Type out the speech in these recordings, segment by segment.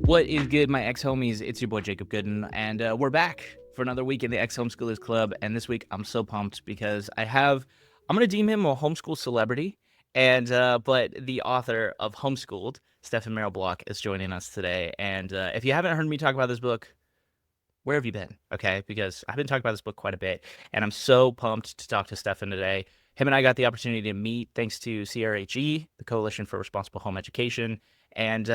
What is good, my ex-homies? It's your boy Jacob Gooden, and we're back for another week in the Ex-Homeschoolers Club. And this week, I'm so pumped because I'm going to deem him a homeschool celebrity, and but the author of Homeschooled, Stefan Merrill Block, is joining us today. And if you haven't heard me talk about this book, where have you been? Okay, because I've been talking about this book quite a bit, and I'm so pumped to talk to Stefan today. Him and I got the opportunity to meet thanks to CRHE, the Coalition for Responsible Home Education, and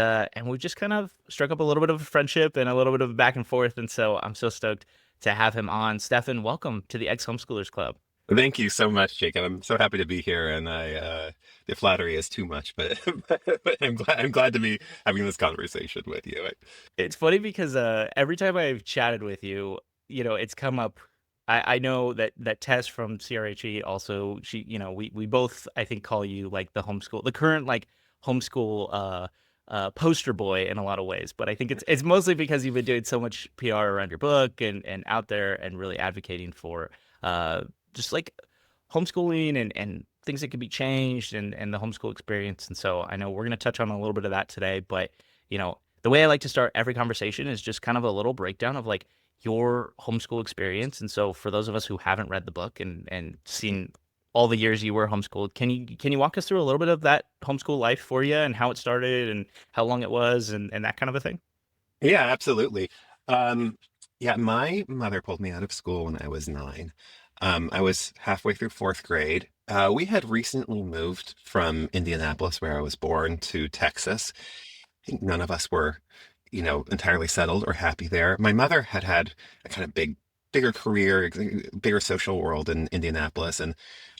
we just kind of struck up a little bit of a friendship and a little bit of a back and forth. And so I'm so stoked to have him on. Stefan, welcome to the Ex-Homeschoolers Club. Thank you so much, Jacob. I'm so happy to be here, and the flattery is too much, but, but I'm glad to be having this conversation with you. It's funny because every time I've chatted with you, it's come up. I know that Tess from CRHE also, we both, I think, call you like the current like homeschool poster boy in a lot of ways. But I think it's mostly because you've been doing so much PR around your book and out there and really advocating for just like homeschooling and things that can be changed and the homeschool experience. And so I know we're going to touch on a little bit of that today, but the way I like to start every conversation is just kind of a little breakdown of like your homeschool experience. And so for those of us who haven't read the book and seen all the years you were homeschooled, can you walk us through a little bit of that homeschool life for you and how it started and how long it was and that kind of a thing? Yeah, absolutely. Um, yeah, my mother pulled me out of school when I was 9. I was halfway through fourth grade. We had recently moved from Indianapolis, where I was born, to Texas. I think none of us were, entirely settled or happy there. My mother had had a kind of bigger career, bigger social world in Indianapolis, and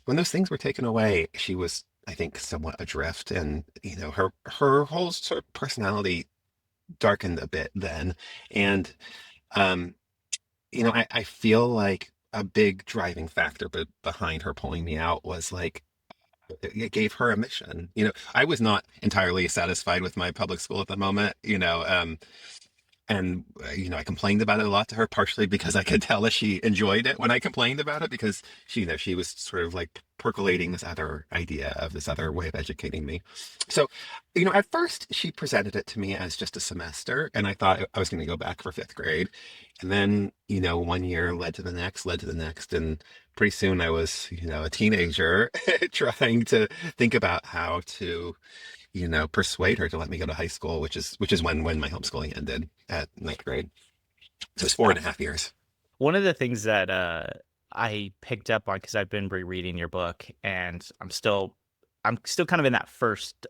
when those things were taken away, she was, I think, somewhat adrift, and her whole sort of personality darkened a bit then, and um, I feel like a big driving factor, but behind her pulling me out was like it gave her a mission. I was not entirely satisfied with my public school at the moment, and I complained about it a lot to her, partially because I could tell that she enjoyed it when I complained about it, because she was sort of like percolating this other idea of this other way of educating me. So, at first she presented it to me as just a semester, and I thought I was going to go back for fifth grade. And then, one year led to the next, and pretty soon I was, a teenager trying to think about how to persuade her to let me go to high school, which is when my homeschooling ended at ninth grade. So it's four Yeah. and a half years. One of the things that I picked up on because I've been rereading your book and I'm still kind of in that first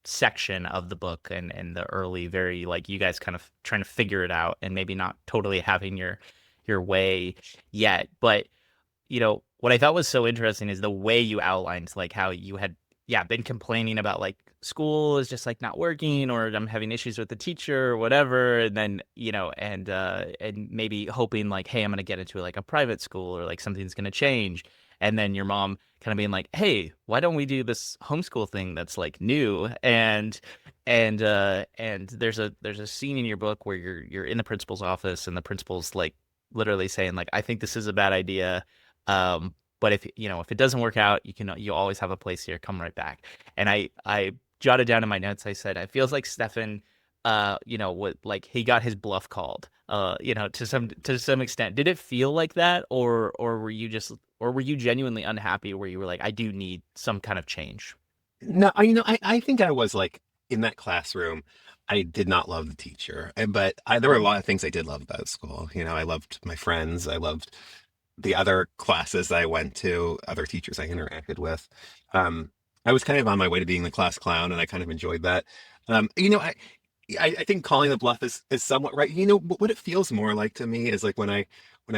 section of the book and the early very like you guys kind of trying to figure it out and maybe not totally having your way yet. But what I thought was so interesting is the way you outlined like how you had, yeah, been complaining about like school is just like not working or I'm having issues with the teacher or whatever. And then, and maybe hoping like, hey, I'm going to get into like a private school or like something's going to change. And then your mom kind of being like, hey, why don't we do this homeschool thing that's like new? And there's a scene in your book where you're in the principal's office and the principal's like literally saying like, I think this is a bad idea. But if it doesn't work out, you always have a place here. Come right back. And I jotted down in my notes. I said it feels like Stefan, what like he got his bluff called. To some extent. Did it feel like that, or were you genuinely unhappy where you were like, I do need some kind of change? No, I think I was like in that classroom. I did not love the teacher, but there were a lot of things I did love about school. I loved my friends. I loved the other classes I went to, other teachers I interacted with. Um, I was kind of on my way to being the class clown, and I kind of enjoyed that. Um, you know, I, I think calling the bluff is somewhat right. What it feels more like to me is like when I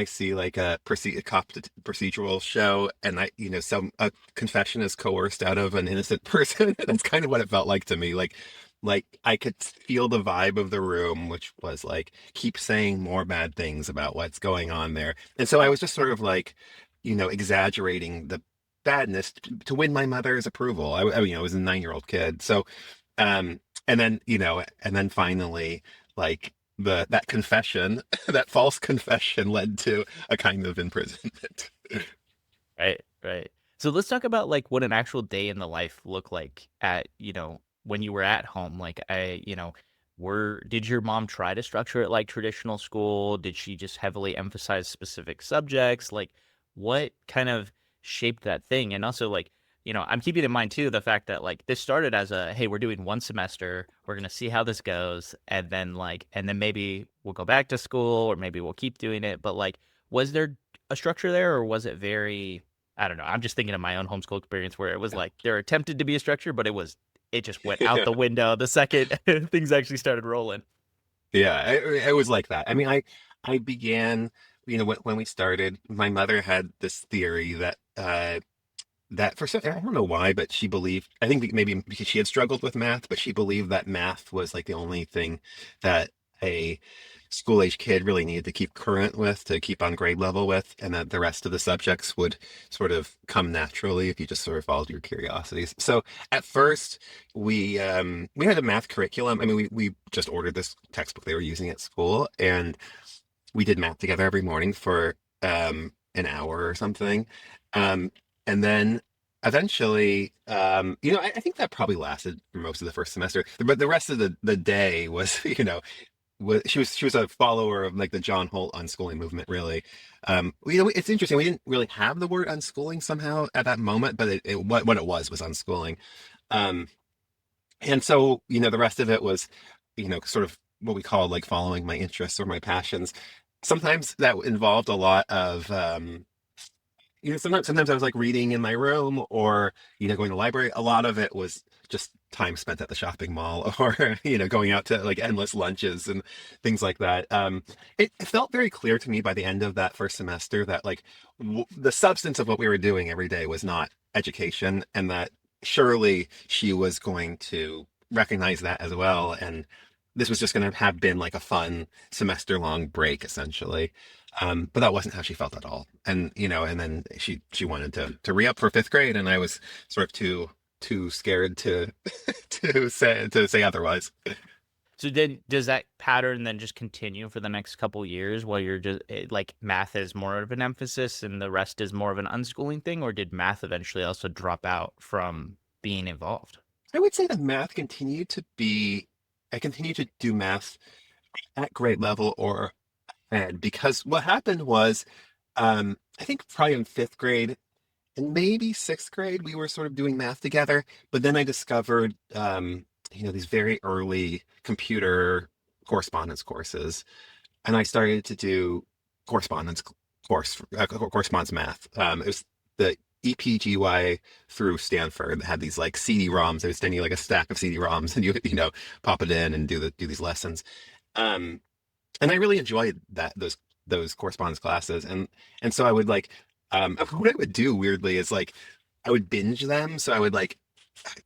see like a cop procedural show, and some a confession is coerced out of an innocent person. That's kind of what it felt like to me. Like I could feel the vibe of the room, which was like keep saying more bad things about what's going on there. And so I was just sort of like, exaggerating the badness to win my mother's approval. I was a 9-year-old kid. So, and then finally, like that confession, that false confession led to a kind of imprisonment. Right, right. So let's talk about like what an actual day in the life looked like at, when you were at home. Like did your mom try to structure it like traditional school? Did she just heavily emphasize specific subjects? Like, what kind of shaped that thing? And also, like, I'm keeping in mind too the fact that like this started as a, hey, we're doing one semester, we're gonna see how this goes, and then maybe we'll go back to school, or maybe we'll keep doing it. But like, was there a structure there, or was it very, I don't know. I'm just thinking of my own homeschool experience where it was like there attempted to be a structure, but it just went out Yeah. the window the second things actually started rolling. Yeah, it was like that. I mean, I began, when we started, my mother had this theory that for some, I don't know why, but she believed, I think maybe because she had struggled with math, but she believed that math was like the only thing that a school age kid really needed to keep current with, to keep on grade level with, and that the rest of the subjects would sort of come naturally if you just sort of followed your curiosities. So at first we had a math curriculum. I mean, we just ordered this textbook they were using at school, and we did math together every morning for an hour or something. And then eventually, I think that probably lasted for most of the first semester, but the rest of the day was, she was a follower of like the John Holt unschooling movement, really. It's interesting. We didn't really have the word unschooling somehow at that moment, but what it was unschooling. Um, and so, the rest of it was, sort of what we call like following my interests or my passions. Sometimes that involved a lot of, sometimes I was like reading in my room, or, going to the library. A lot of it was just time spent at the shopping mall, or, going out to like endless lunches and things like that. It felt very clear to me by the end of that first semester that like the substance of what we were doing every day was not education, and that surely she was going to recognize that as well. And this was just going to have been like a fun semester long break, essentially. But that wasn't how she felt at all. And, and then she wanted to re-up for fifth grade, and I was sort of too scared to to say otherwise. So then does that pattern then just continue for the next couple years while you're just like math is more of an emphasis and the rest is more of an unschooling thing, or did math eventually also drop out from being involved? I would say that math continued to be, I continued to do math at grade level or ahead, because what happened was, I think probably in fifth grade and maybe sixth grade, we were sort of doing math together. But then I discovered, these very early computer correspondence courses, and I started to do correspondence correspondence math. It was the EPGY through Stanford that had these like CD-ROMs. They would send you like a stack of CD-ROMs, and you pop it in and do these lessons. Um, and I really enjoyed those correspondence classes, and so I would like, what I would do weirdly is like I would binge them. So I would like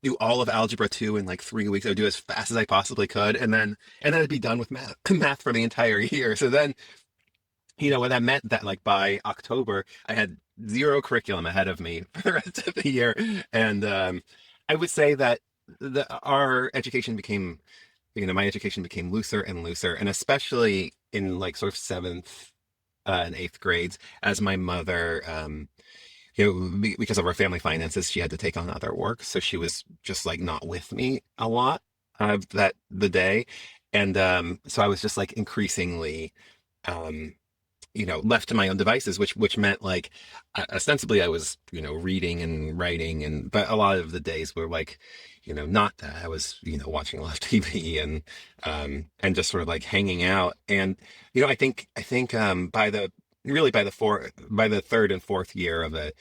do all of algebra 2 in like 3 weeks. I would do as fast as I possibly could, and then I'd be done with math for the entire year. So then, what that meant that like by October I had zero curriculum ahead of me for the rest of the year. And I would say that our education became, my education became looser and looser, and especially in like sort of seventh and eighth grades, as my mother, because of our family finances, she had to take on other work, so she was just like not with me a lot of that the day, and so I was just like increasingly, um, left to my own devices, which meant like ostensibly I was, reading and writing, but a lot of the days were like, not that. I was, watching a lot of TV, and just sort of like hanging out. And, I think by the third and fourth year of it,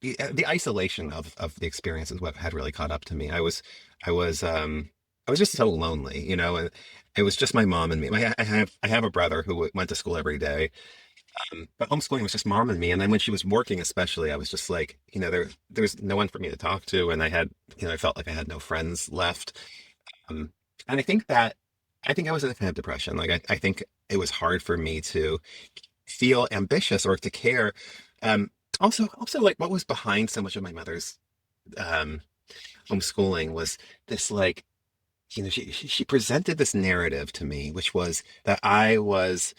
the isolation of the experience is what had really caught up to me. I was just so lonely, and it was just my mom and me. I have a brother who went to school every day, but homeschooling was just mom and me. And then when she was working, especially, I was just like, there's no one for me to talk to, and I felt like I had no friends left. And I think I was in a kind of depression. Like I think it was hard for me to feel ambitious or to care. Also, like what was behind so much of my mother's um, homeschooling was this like, she presented this narrative to me, which was that I was,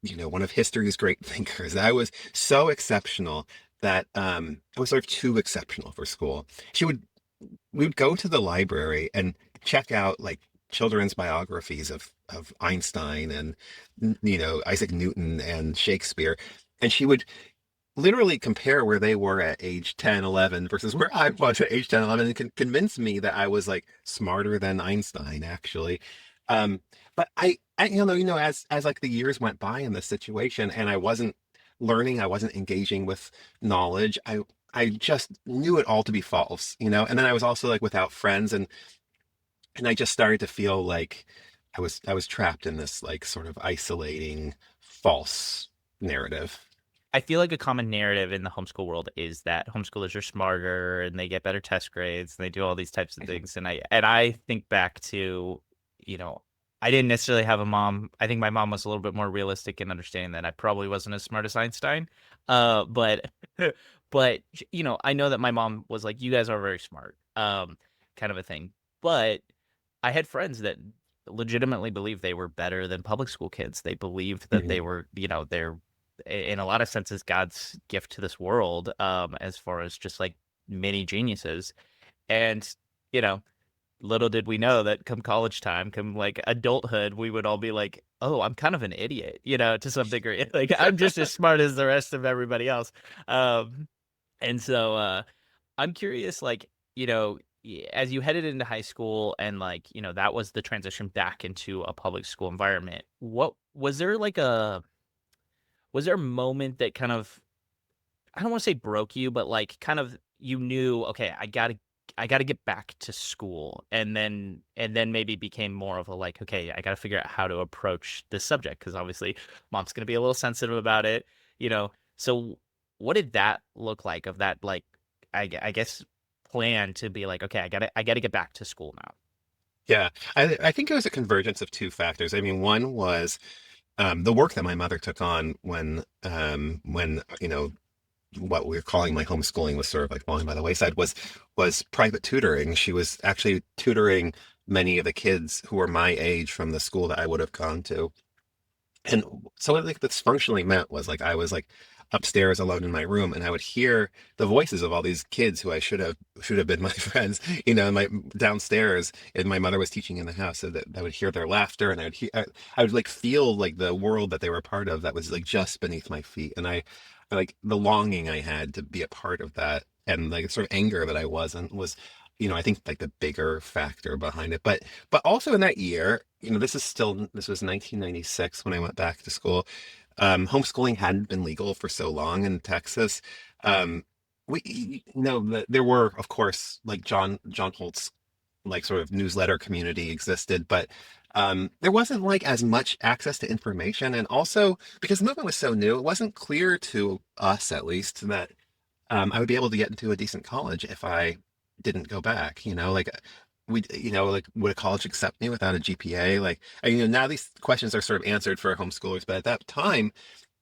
one of history's great thinkers. That I was so exceptional that I was sort of too exceptional for school. We would go to the library and check out like children's biographies of Einstein and Isaac Newton and Shakespeare, and she would literally compare where they were at age 10, 11 versus where I was at age 10, 11, and convince me that I was like smarter than Einstein actually. Um, but I as like the years went by in this situation and I wasn't learning, I wasn't engaging with knowledge, I just knew it all to be false, and then I was also like without friends, and I just started to feel like I was trapped in this like sort of isolating false narrative. I feel like a common narrative in the homeschool world is that homeschoolers are smarter and they get better test grades and they do all these types of things. And I think back to, you know, I didn't necessarily have a mom. I think my mom was a little bit more realistic in understanding that I probably wasn't as smart as Einstein. But but I know that my mom was like, "You guys are very smart," kind of a thing. But I had friends that legitimately believed they were better than public school kids. They believed that they Mhm. were, they're in a lot of senses God's gift to this world, as far as just like mini geniuses. And, you know, little did we know that come college time, come like adulthood, we would all be like, oh, I'm kind of an idiot, to some degree. Like I'm just as smart as the rest of everybody else. Um, and so I'm curious, like, as you headed into high school and like, that was the transition back into a public school environment. What was there like was there a moment that kind of, I don't want to say broke you, but like kind of you knew, okay, I gotta get back to school, and then maybe became more of a like, okay, I gotta figure out how to approach this subject because obviously mom's gonna be a little sensitive about it, you know. So what did that look like of that like I guess plan to be like, okay, I gotta get back to school now. Yeah, I think it was a convergence of two factors. I mean, one was the work that my mother took on when what we are calling my homeschooling was sort of like falling by the wayside was private tutoring. She was actually tutoring many of the kids who were my age from the school that I would have gone to. And so what like this functionally meant was like I was like upstairs alone in my room and I would hear the voices of all these kids who I should have been my friends, my downstairs, and my mother was teaching in the house, so that I would hear their laughter, and I would like feel like the world that they were a part of that was like just beneath my feet. And I like the longing I had to be a part of that, and like sort of anger that I wasn't was, I think like the bigger factor behind it. But also in that year, this was 1996 when I went back to school. Homeschooling hadn't been legal for so long in Texas. Um, there were, of course, like John Holt's like sort of newsletter community existed, but there wasn't like as much access to information, and also because the movement was so new, it wasn't clear to us, at least, that I would be able to get into a decent college if I didn't go back. Like like would a college accept me without a GPA? Like, now these questions are sort of answered for homeschoolers, but at that time,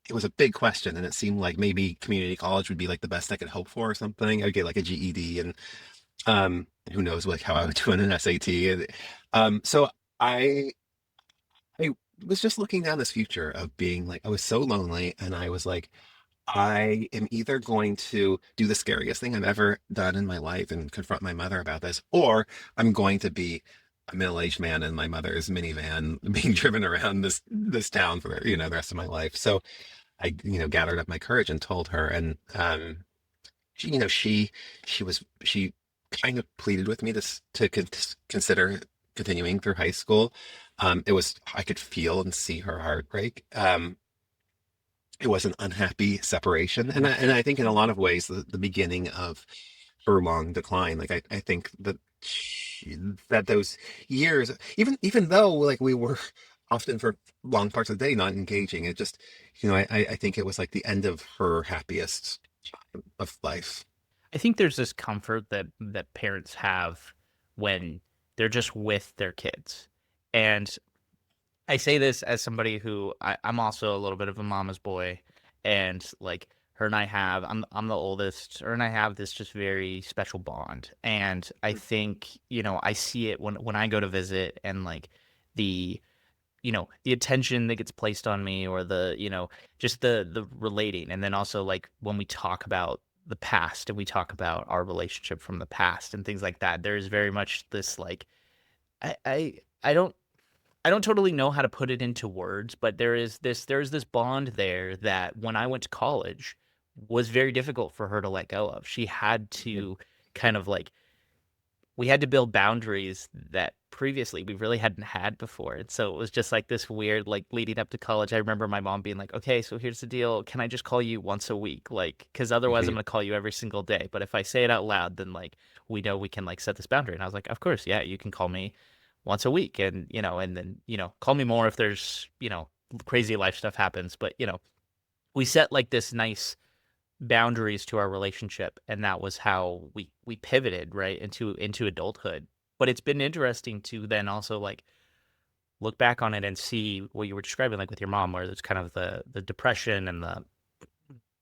it was a big question, and it seemed like maybe community college would be like the best I could hope for or something. I'd get like a GED, and who knows like how I would do in an SAT. So I I was just looking down this future of being like I was so lonely, and I was like, I am either going to do the scariest thing I've ever done in my life and confront my mother about this, or I'm going to be a middle-aged man in my mother's minivan being driven around this town for the rest of my life. So I gathered up my courage and told her, and she you know she kind of pleaded with me to consider continuing through high school. It was I could feel and see her heartbreak. It was an unhappy separation, and I think in a lot of ways the beginning of her long decline. Like I think that those years, even though like we were often for long parts of the day not engaging, it just I think it was like the end of her happiest time of life. I think there's this comfort that parents have when they're just with their kids. And I say this as somebody who I'm also a little bit of a mama's boy, and like her and I have, I'm the oldest. Her and I have this just very special bond, and I think I see it when I go to visit, and like the the attention that gets placed on me, or the just the relating, and then also like when we talk about the past and we talk about our relationship from the past and things like that. There's very much this like I I don't I don't totally know how to put it into words, but there's this bond there that when I went to college was very difficult for her to let go of. She had to kind of like we had to build boundaries that previously we really hadn't had before. And so it was just like this weird, like leading up to college. I remember my mom being like, okay, so here's the deal. Can I just call you once a week? Like, cause otherwise I'm Mhm. going to call you every single day. But if I say it out loud, then like we know we can like set this boundary. And I was like, of course, yeah, you can call me once a week. And, and then, call me more if there's, crazy life stuff happens. But, we set like this nice boundaries to our relationship, and that was how we pivoted right into adulthood. But it's been interesting to then also like look back on it and see what you were describing, like with your mom, where there's kind of the depression and the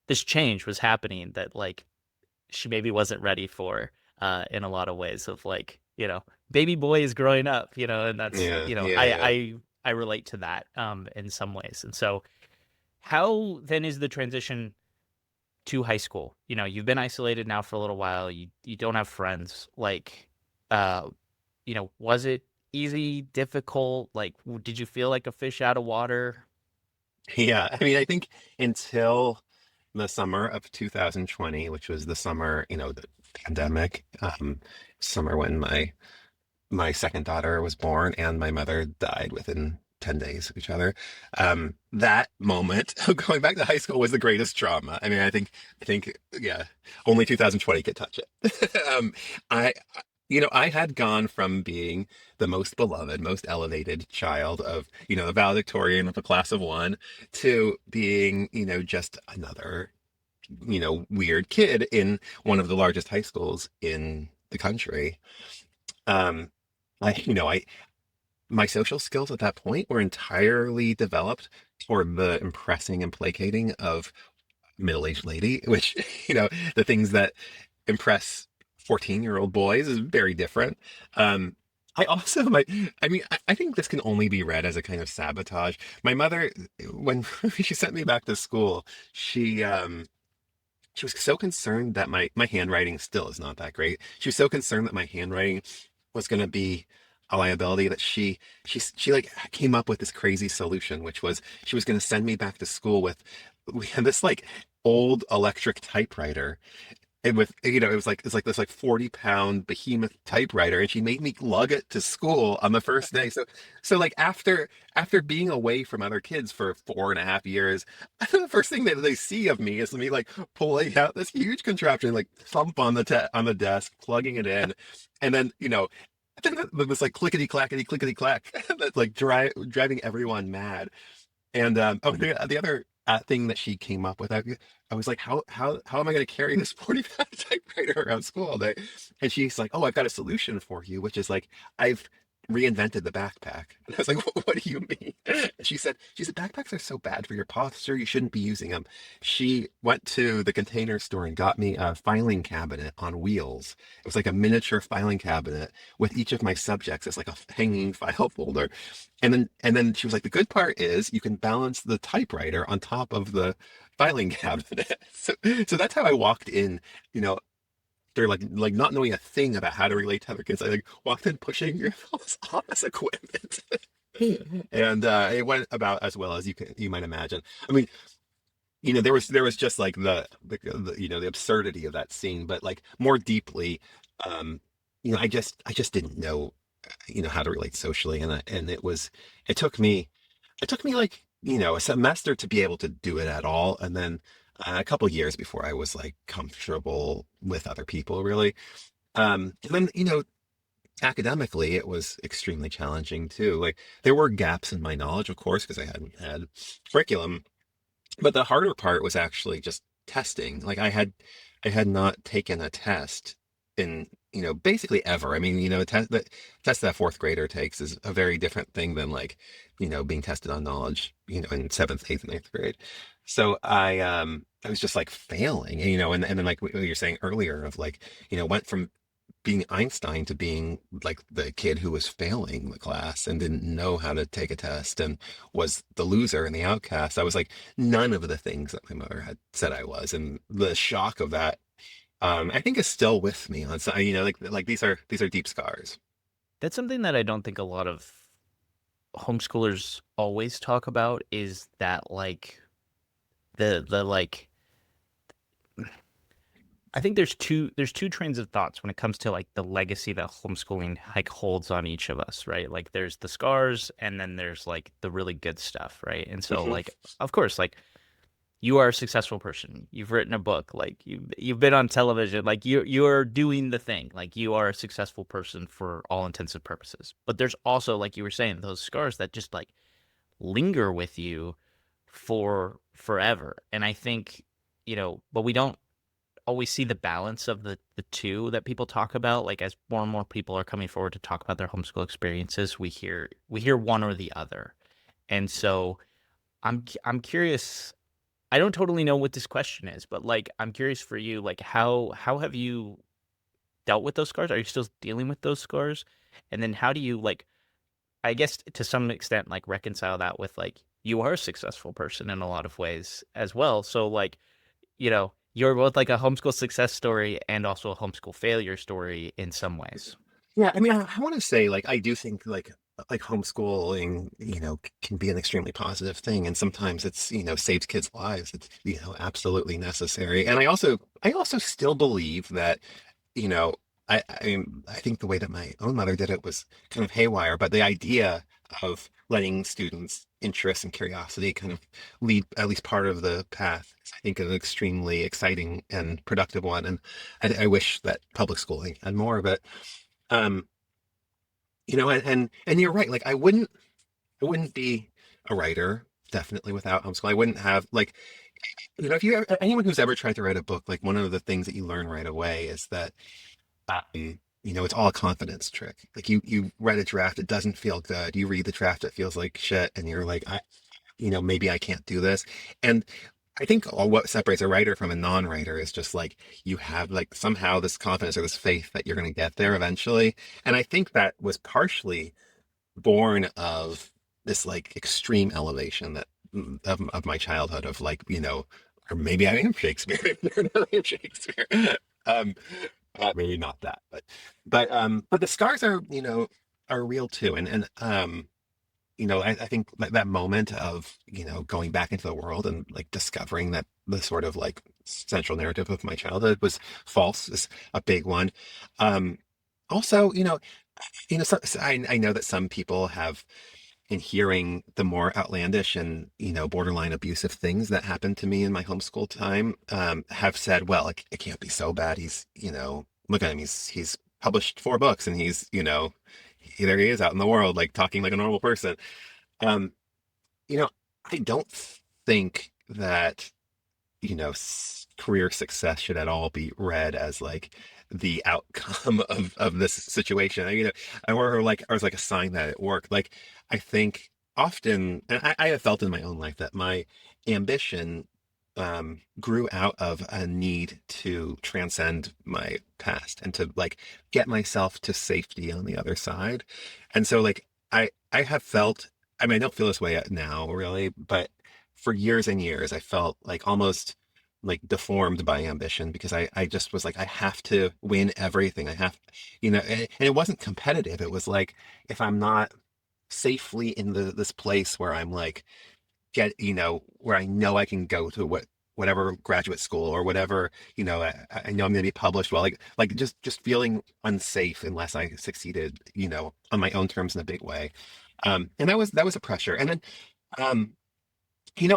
this change was happening that like she maybe wasn't ready for in a lot of ways of like baby boy is growing up, and that's Yeah, yeah, I yeah. I relate to that in some ways. And so how then is the transition to high school? You've been isolated now for a little while. You don't have friends. Like, uh, was it easy, difficult? Like, did you feel like a fish out of water? Yeah, I mean, I think until the summer of 2020, which was the summer, the pandemic, summer when my second daughter was born and my mother died within 10 days of each other. That moment of going back to high school was the greatest trauma. I mean, I think, yeah, only 2020 could touch it. I, I had gone from being the most beloved, most elevated child of, the valedictorian of a class of one to being, just another, weird kid in one of the largest high schools in the country. Um, I my social skills at that point were entirely developed toward the impressing and placating of middle-aged lady, which, the things that impress 14-year-old boys is very different. Um, I also I mean, I think this can only be read as a kind of sabotage. My mother, when she sent me back to school, she was so concerned that my handwriting still is not that great. She was so concerned that my handwriting was going to be a liability that she like came up with this crazy solution, which was she was going to send me back to school with we had this like old electric typewriter and with it was like this like 40-pound behemoth typewriter, and she made me lug it to school on the first day. So like after being away from other kids for 4.5 years, the first thing that they see of me is me like pulling out this huge contraption, like thump on on the desk, plugging it in, and then I think that was like clickety clack that's like driving everyone mad. And the other thing that she came up with, I was like, how am I going to carry this 40-pound typewriter around school all day? And she's like, oh, I've got a solution for you, which is like I've reinvented the backpack. And I was like, what do you mean? And she said backpacks are so bad for your posture, you shouldn't be using them. She went to the Container Store and got me a filing cabinet on wheels. It was like a miniature filing cabinet with each of my subjects as like a hanging file folder. And then she was like, the good part is you can balance the typewriter on top of the filing cabinet. So that's how I walked in, you know, they're like not knowing a thing about how to relate to other kids. I like walked in pushing all this office equipment. And it went about as well as you might imagine. I mean, there was just like the absurdity of that scene, but like more deeply, um, I just didn't know how to relate socially, and it took me like a semester to be able to do it at all, and then a couple years before I was like comfortable with other people really. And then academically it was extremely challenging too. Like there were gaps in my knowledge, of course, because I hadn't had curriculum, but the harder part was actually just testing. Like I had not taken a test in, basically ever. I mean, the test that fourth grader takes is a very different thing than like, being tested on knowledge, in seventh, eighth, and eighth grade. So I was just like failing, and then like what you're saying earlier of like, went from being Einstein to being like the kid who was failing the class and didn't know how to take a test and was the loser and the outcast. I was like none of the things that my mother had said I was, and the shock of that, I think is still with me on some, like these are deep scars. That's something that I don't think a lot of homeschoolers always talk about is that like the like I think there's two trains of thoughts when it comes to like the legacy that homeschooling like holds on each of us, right? Like there's the scars and then there's like the really good stuff, right? And so Hmm. like of course like you are a successful person. You've written a book, like you've been on television, like you're doing the thing. Like you are a successful person for all intents and purposes. But there's also like you were saying those scars that just like linger with you for forever. And I think, but we don't always see the balance of the two that people talk about. Like as more and more people are coming forward to talk about their homeschool experiences, we hear one or the other. And so I'm curious. I don't totally know what this question is, but like I'm curious for you, like how have you dealt with those scars? Are you still dealing with those scars? And then how do you like I guess to some extent like reconcile that with like you are a successful person in a lot of ways as well. So like, you're both like a homeschool success story and also a homeschool failure story in some ways. Yeah, I mean, I want to say, like, I do think, like homeschooling, can be an extremely positive thing, and sometimes it's, saves kids' lives. It's, absolutely necessary. And I also still believe that, you know, I think the way that my own mother did it was kind of haywire, but the idea of letting students' interest and curiosity kind of lead at least part of the path is, I think, an extremely exciting and productive one. And I wish that public schooling had more of it. Um, and you're right. Like I wouldn't be a writer definitely without homeschool. I wouldn't have like, if anyone who's ever tried to write a book, like one of the things that you learn right away is that it's all a confidence trick. Like you read a draft, it doesn't feel good. You read the draft, it feels like shit, and you're like, maybe I can't do this. And I think all what separates a writer from a non-writer is just like you have like somehow this confidence or this faith that you're going to get there eventually. And I think that was partially born of this like extreme elevation that of my childhood of like, or maybe I am Shakespeare. Maybe I am Shakespeare. Um, maybe not that, but the scars are real too. I think that moment of, going back into the world and like discovering that the sort of like central narrative of my childhood was false is a big one. Um, Also, I know that some people have, in hearing the more outlandish and, borderline abusive things that happened to me in my homeschool time, have said, well, it can't be so bad. Look at him. He's published 4 books and there he is out in the world, like talking like a normal person. Um, you know, I don't think that, career success should at all be read as like the outcome of this situation. Or as like a sign that it worked. Like, I think often, and I have felt in my own life that my ambition grew out of a need to transcend my past and to like get myself to safety on the other side. And so like I have felt, I mean, I don't feel this way now really, but for years and years I felt like almost like deformed by ambition because I just was like, I have to win everything. I have, and it wasn't competitive. It was like, if I'm not safely in this place where I'm like, where I know I can go to whatever graduate school or whatever, I know I'm going to be published well, like just feeling unsafe unless I succeeded, on my own terms in a big way. And that was a pressure. And then, um,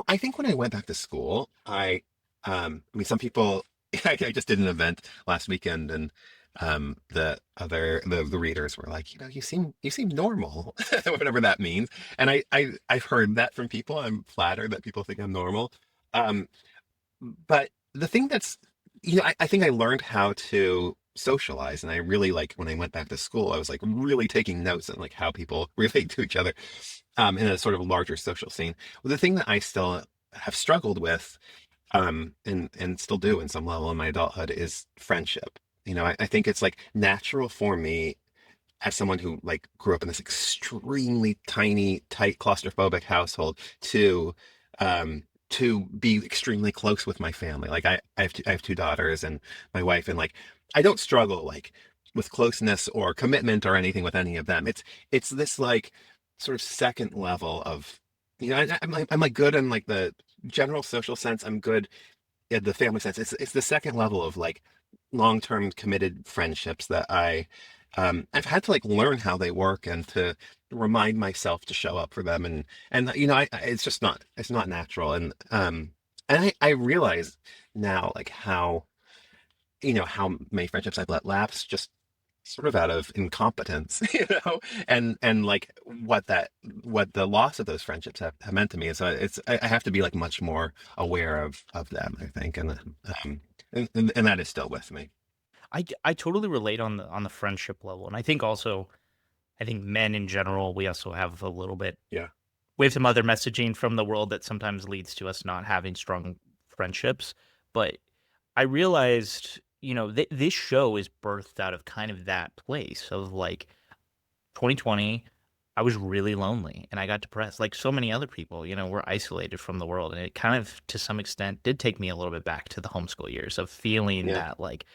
I think when I went back to school, I mean, some people, I just did an event last weekend and the readers were like, you seem normal, whatever that means. And I've heard that from people. I'm flattered that people think I'm normal. Um, but the thing that's, I think I learned how to socialize, and I really like when I went back to school, I was like really taking notes on like how people relate to each other in a sort of larger social scene. Well, the thing that I still have struggled with, and still do in some level in my adulthood, is friendship. I think it's like natural for me as someone who like grew up in this extremely tiny, tight, claustrophobic household to be extremely close with my family. Like I have two daughters and my wife, and like I don't struggle like with closeness or commitment or anything with any of them. It's this like sort of second level of, I'm like good in like the general social sense. I'm good in the family sense. It's the second level of like long-term committed friendships that I've had to like learn how they work and to remind myself to show up for them. And it's just not, it's not natural. And I realize now like how many friendships I've let lapse just sort of out of incompetence, and like what the loss of those friendships have meant to me. And so I have to be like much more aware of them, I think, and that is still with me. I totally relate on the friendship level, and I think also I think men in general we also have a little bit Yeah. we have some other messaging from the world that sometimes leads to us not having strong friendships. But I realized, this show is birthed out of kind of that place of like 2020. I was really lonely and I got depressed, like so many other people. We're isolated from the world, and it kind of, to some extent, did take me a little bit back to the homeschool years of feeling Yeah. that, like,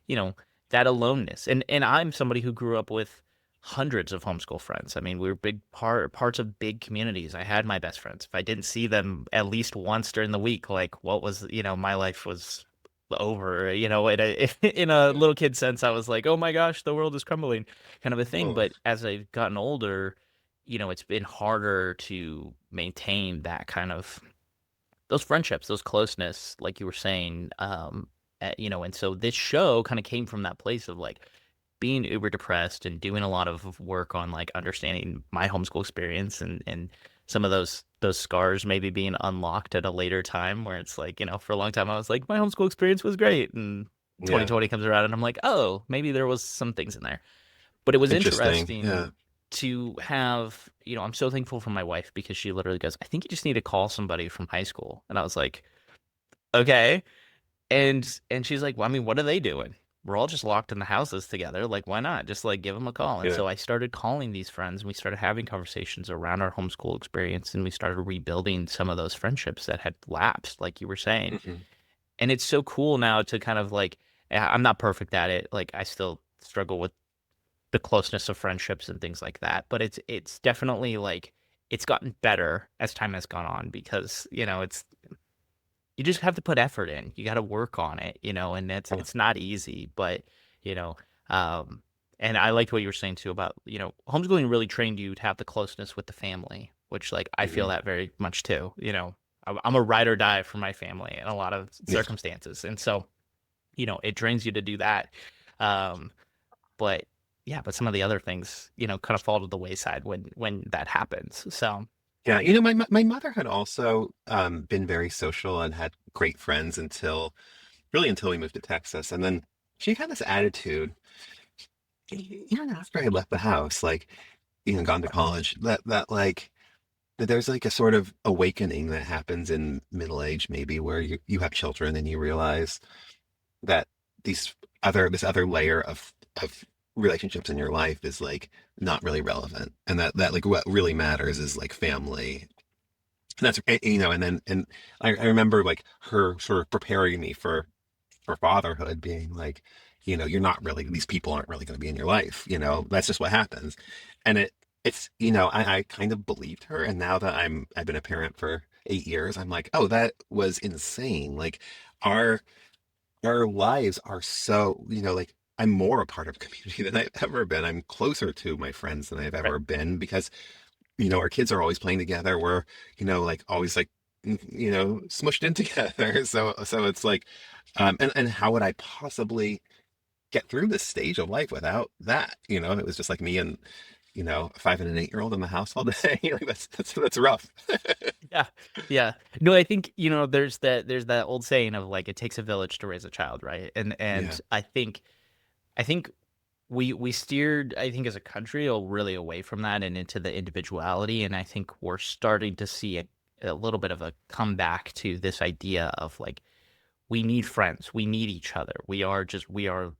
you know, that aloneness. And I'm somebody who grew up with hundreds of homeschool friends. I mean, we were parts of big communities. I had my best friends. If I didn't see them at least once during the week, like what was, my life was over, in a in a Yeah. little kid sense. I was like, "Oh my gosh, the world is crumbling," kind of a thing. Oh, But as I've gotten older, it's been harder to maintain that kind of those friendships, those closeness, like you were saying, and so this show kind of came from that place of like being uber depressed and doing a lot of work on like understanding my homeschool experience and some of those scars maybe being unlocked at a later time where it's like, for a long time I was like, my homeschool experience was great, and yeah. 2020 comes around and I'm like, oh, maybe there was some things in there. But it was Interesting. interesting Yeah. to have, I'm so thankful for my wife because she literally goes, I think you just need to call somebody from high school. And I was like, okay. And she's like, well, I mean, what are they doing? We're all just locked in the houses together. Like, why not? Just like give them a call. And Yeah. so I started calling these friends and we started having conversations around our homeschool experience, and we started rebuilding some of those friendships that had lapsed, like you were saying. Hmm. And it's so cool now to kind of like, I'm not perfect at it. Like, I still struggle with the closeness of friendships and things like that. But it's definitely like it's gotten better as time has gone on because, it's you just have to put effort in. You got to work on it, and it's not easy, but you know, um, and I liked what you were saying too about, homeschooling really trained you to have the closeness with the family, which like I feel Hmm. that very much too. I'm a ride or die for my family in a lot of Yeah. circumstances, and so it trains you to do that. Um, but yeah, but some of the other things, kind of fall to the wayside when that happens. So Yeah, my mother had also been very social and had great friends until we moved to Texas. And then she had this attitude, even after I left the house, like, gone to college, that like, that there's like a sort of awakening that happens in middle age, maybe, where you have children and you realize that this other layer of relationships in your life is like not really relevant. And that like what really matters is like family. And that's, and I remember like her sort of preparing me for fatherhood, being like, you're not really, these people aren't really going to be in your life. That's just what happens. And I kind of believed her. And now that I've been a parent for 8 years, I'm like, oh, that was insane. Like our, our lives are so, like I'm more a part of a community than I've ever been. I'm closer to my friends than I've right. ever been because, our kids are always playing together. We're, like always like, smushed in together. So it's like, and how would I possibly get through this stage of life without that? It was just like me and, a 5 and an 8-year-old in the house all day. Like that's rough. Yeah. Yeah. No, I think, there's that old saying of like it takes a village to raise a child, right? And Yeah. I think we steered, I think, as a country really away from that and into the individuality, and I think we're starting to see a little bit of a comeback to this idea of like we need friends, we need each other. We are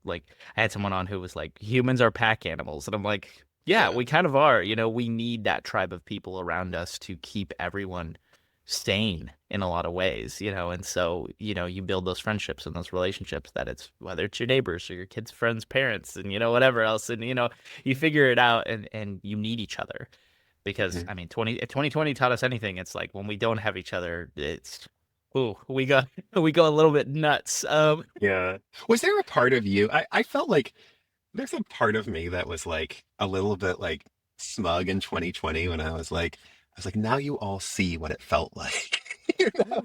like, I had someone on who was like, humans are pack animals, and I'm like, yeah, Yeah. we kind of are. We need that tribe of people around us to keep everyone sane in a lot of ways, and so, you build those friendships and those relationships, that it's whether it's your neighbors or your kids' friends' parents and, whatever else. And, you figure it out, and you need each other. because Mhm. I mean, 2020 taught us anything. It's like when we don't have each other, it's, ooh, we go a little bit nuts. Yeah. Was there a part of you? I felt like there's a part of me that was like a little bit like smug in 2020 when I was like, now you all see what it felt like. You know?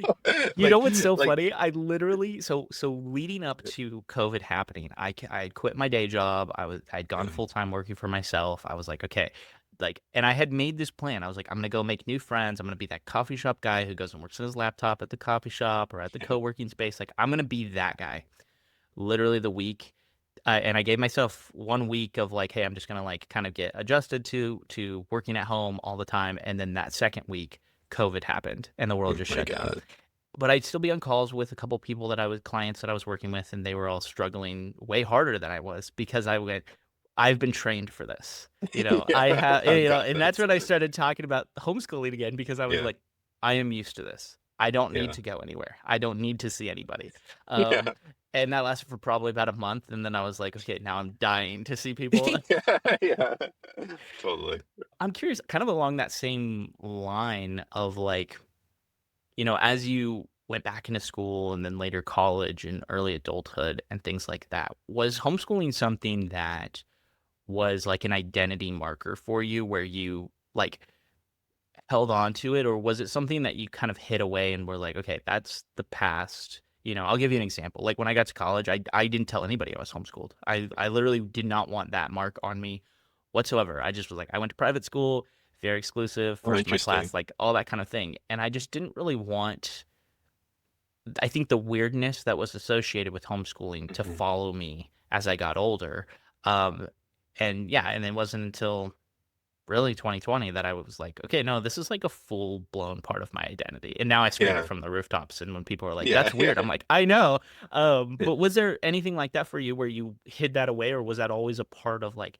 You know Like, what's so like, funny? I literally, so leading up to COVID happening, I had quit my day job. I'd gone full time working for myself. I was like, okay, like, and I had made this plan. I was like, I'm gonna go make new friends. I'm gonna be that coffee shop guy who goes and works on his laptop at the coffee shop or at the co-working space. Like, I'm gonna be that guy. Literally the week, and I gave myself 1 week of like, hey, I'm just gonna like kind of get adjusted to working at home all the time. And then that second week, COVID happened and the world oh just my shut down. God. But I'd still be on calls with a couple people that I was clients that I was working with, and they were all struggling way harder than I was because I went, I've been trained for this. I Yeah, have, I've got and that's this. when I started talking about homeschooling again because I was Yeah, like, I am used to this. I don't need yeah, to go anywhere. I don't need to see anybody. Um, yeah. and that lasted for probably about a month, and then I was like, okay, now I'm dying to see people. Yeah, yeah. Totally. I'm curious, kind of along that same line of like, as you went back into school and then later college and early adulthood and things like that, was homeschooling something that was like an identity marker for you where you like held on to it, or was it something that you kind of hid away and were like, okay, that's the past? I'll give you an example. Like when I got to college, I didn't tell anybody I was homeschooled. I literally did not want that mark on me whatsoever. I just was like, I went to private school, very exclusive, Oh, first in my interesting. class, like all that kind of thing. And I just didn't really want, I think, the weirdness that was associated with homeschooling to Mhm. follow me as I got older. Um, and yeah, and it wasn't until really 2020 that I was like, okay, no, this is like a full blown part of my identity. And now I scream it Yeah, from the rooftops. And when people are like, yeah, that's weird, I'm yeah. like, I know. But was there anything like that for you where you hid that away, or was that always a part of like,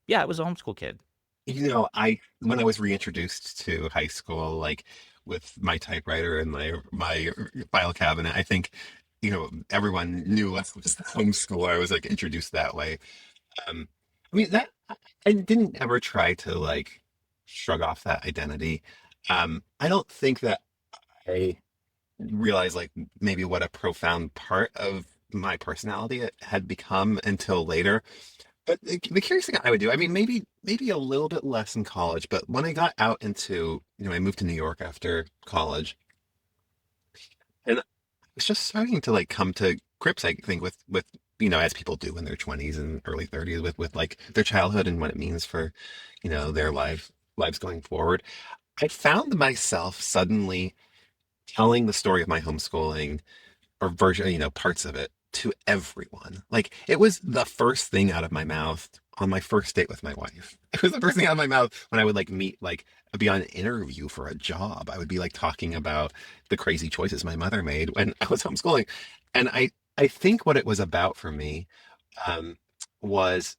yeah, I was a homeschool kid? I when I was reintroduced to high school, like with my typewriter and my file cabinet, I think everyone knew I was the homeschooler. I was like introduced that way. I mean that I didn't ever try to like shrug off that identity. I don't think that I realized like maybe what a profound part of my personality it had become until later. But the curious thing I would do, I mean, maybe a little bit less in college, but when I got out into, I moved to New York after college, and I was just starting to like come to grips, I think, with as people do in their 20s and early 30s, with like their childhood and what it means for, their lives going forward. I found myself suddenly telling the story of my homeschooling or version, parts of it to everyone. Like it was the first thing out of my mouth on my first date with my wife. It was the first thing out of my mouth when I would like meet, like be on an interview for a job. I would be like talking about the crazy choices my mother made when I was homeschooling. And I think what it was about for me um, was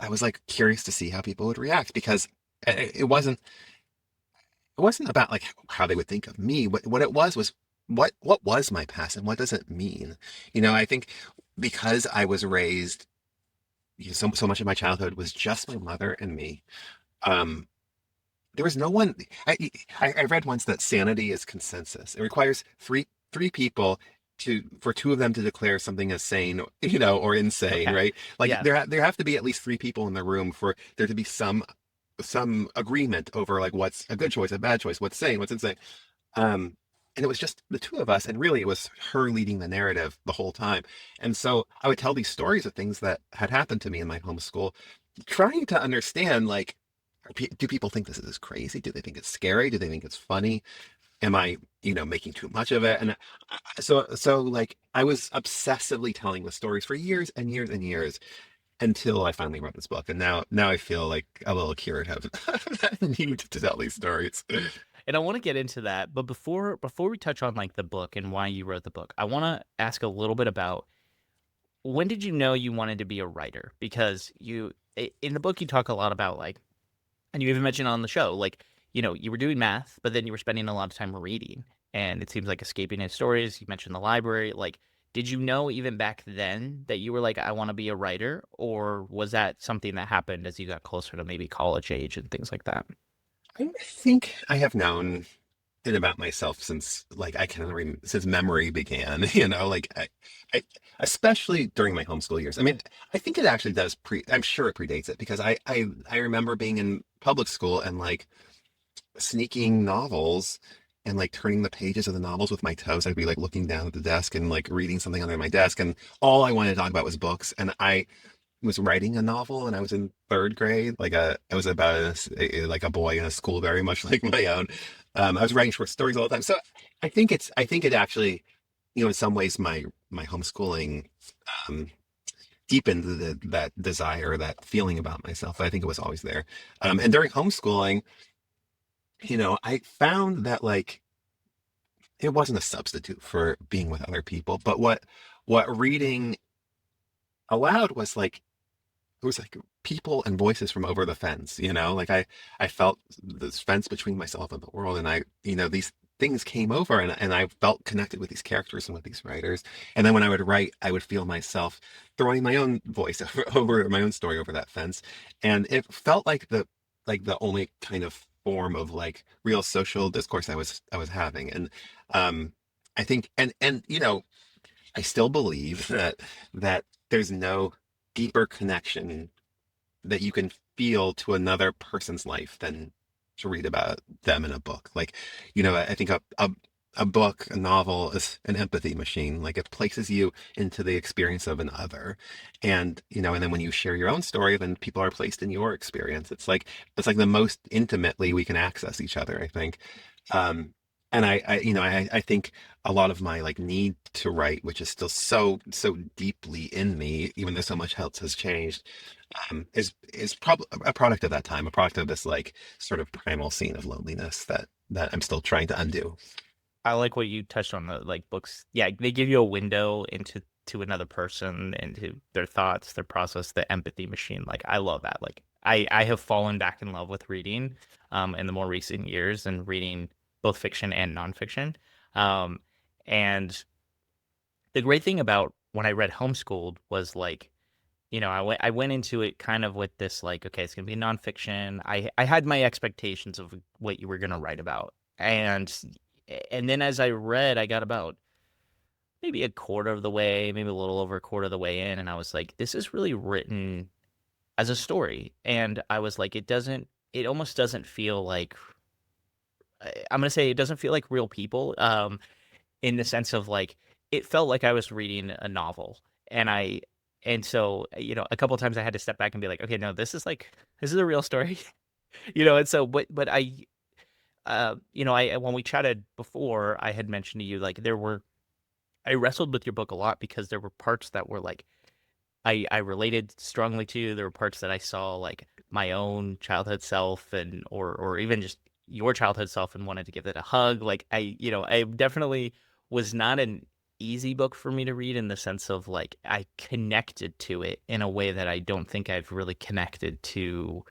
I was like curious to see how people would react because it wasn't about like how they would think of me. What it was what was my past and what does it mean? I think because I was raised, so much of my childhood was just my mother and me. Um, there was no one. I read once that sanity is consensus. It requires three people for two of them to declare something as sane, or insane, Okay. right? Like Yeah. there have to be at least three people in the room for there to be some agreement over like what's a good choice, a bad choice, what's sane, what's insane. Um, and it was just the two of us, and really it was her leading the narrative the whole time. And so I would tell these stories of things that had happened to me in my homeschool, trying to understand like, do people think this is crazy? Do they think it's scary? Do they think it's funny? Am I, making too much of it? And so like I was obsessively telling the stories for years and years and years until I finally wrote this book. And now I feel like a little cured of that need to tell these stories. And I want to get into that, but before we touch on like the book and why you wrote the book, I want to ask a little bit about when did you know you wanted to be a writer? Because in the book you talk a lot about like, and you even mentioned on the show, like, you were doing math, but then you were spending a lot of time reading, and it seems like escaping his stories. You mentioned the library. Like, did you know even back then that you were like, I want to be a writer, or was that something that happened as you got closer to maybe college age and things like that? I think I have known it about myself since like I can remember since memory began, like I especially during my homeschool years. I mean, I think it actually does I'm sure it predates it because I remember being in public school and like sneaking novels and like turning the pages of the novels with my toes. I'd be like looking down at the desk and like reading something under my desk and all I wanted to talk about was books. And I was writing a novel and I was in third grade. It was about like a boy in a school very much like my own. I was writing short stories all the time. So I think it actually, in some ways my homeschooling um, deepened that desire, that feeling about myself. I think it was always there. And during homeschooling, I found that like it wasn't a substitute for being with other people, but what reading allowed was like it was like people and voices from over the fence, like I felt this fence between myself and the world, and these things came over, and I felt connected with these characters and with these writers. And then when I would write, I would feel myself throwing my own voice over my own story over that fence, and it felt like the only kind of form of like real social discourse I was having. And um I think, and I still believe that there's no deeper connection that you can feel to another person's life than to read about them in a book. Like, I think a book, a novel is an empathy machine. Like it places you into the experience of another. And then when you share your own story, then people are placed in your experience. It's like the most intimately we can access each other, I think. Um, and I think a lot of my like need to write, which is still so deeply in me, even though so much else has changed, is probably a product of that time, a product of this like sort of primal scene of loneliness that I'm still trying to undo. I like what you touched on, the like books. Yeah, they give you a window into another person, into their thoughts, their process, the empathy machine. Like I love that. Like I have fallen back in love with reading in the more recent years and reading both fiction and nonfiction. Um and the great thing about when I read Homeschooled was like, I went into it kind of with this like, okay, it's gonna be nonfiction. I had my expectations of what you were gonna write about. And then as I read, I got about maybe a quarter of the way, maybe a little over a quarter of the way in, and I was like, this is really written as a story. And I was like, it almost doesn't feel like, I'm gonna say it doesn't feel like real people, in the sense of like, it felt like I was reading a novel. And so, a couple of times I had to step back and be like, okay, no, this is a real story. And so, but when we chatted before, I had mentioned to you, like, I wrestled with your book a lot because there were parts that were like I related strongly to. There were parts that I saw like my own childhood self, and or even just your childhood self, and wanted to give it a hug. Like I definitely was not an easy book for me to read, in the sense of like I connected to it in a way that I don't think I've really connected to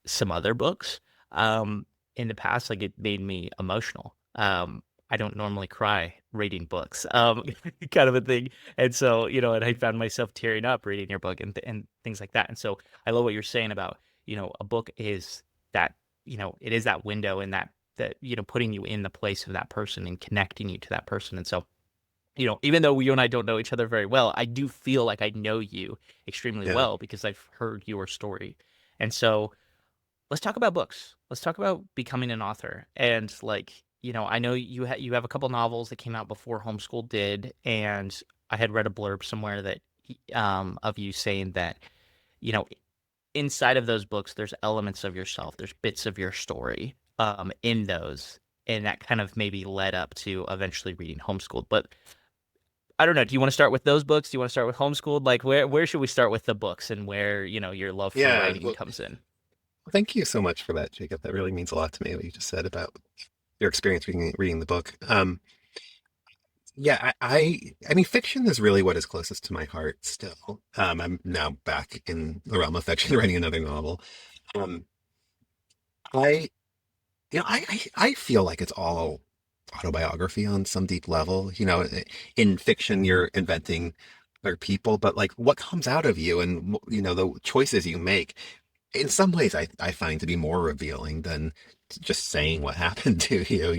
some other books in the past. Like it made me emotional. I don't normally cry reading books, kind of a thing. And so, and I found myself tearing up reading your book, and things like that. And so I love what you're saying about, a book is that, it is that window, and that, putting you in the place of that person and connecting you to that person. And so, even though you and I don't know each other very well, I do feel like I know you extremely Yeah. well because I've heard your story. And so, let's talk about books. Let's talk about becoming an author. And like, I know you have a couple novels that came out before Homeschool did, and I had read a blurb somewhere that of you saying that, you know, inside of those books there's elements of yourself, there's bits of your story in those, and that kind of maybe led up to eventually reading Homeschooled. But I don't know, do you want to start with those books? Do you want to start with Homeschooled? Like where should we start with the books, and where, your love for Yeah. writing Well, comes in? thank you so much for that, Jacob. That really means a lot to me, what you just said about your experience reading the book. Yeah, I mean, fiction is really what is closest to my heart still. I'm now back in the realm of fiction, writing another novel. Um, I, I feel like it's all autobiography on some deep level. In fiction, you're inventing other people, but like what comes out of you and, the choices you make in some ways I find to be more revealing than just saying what happened to you,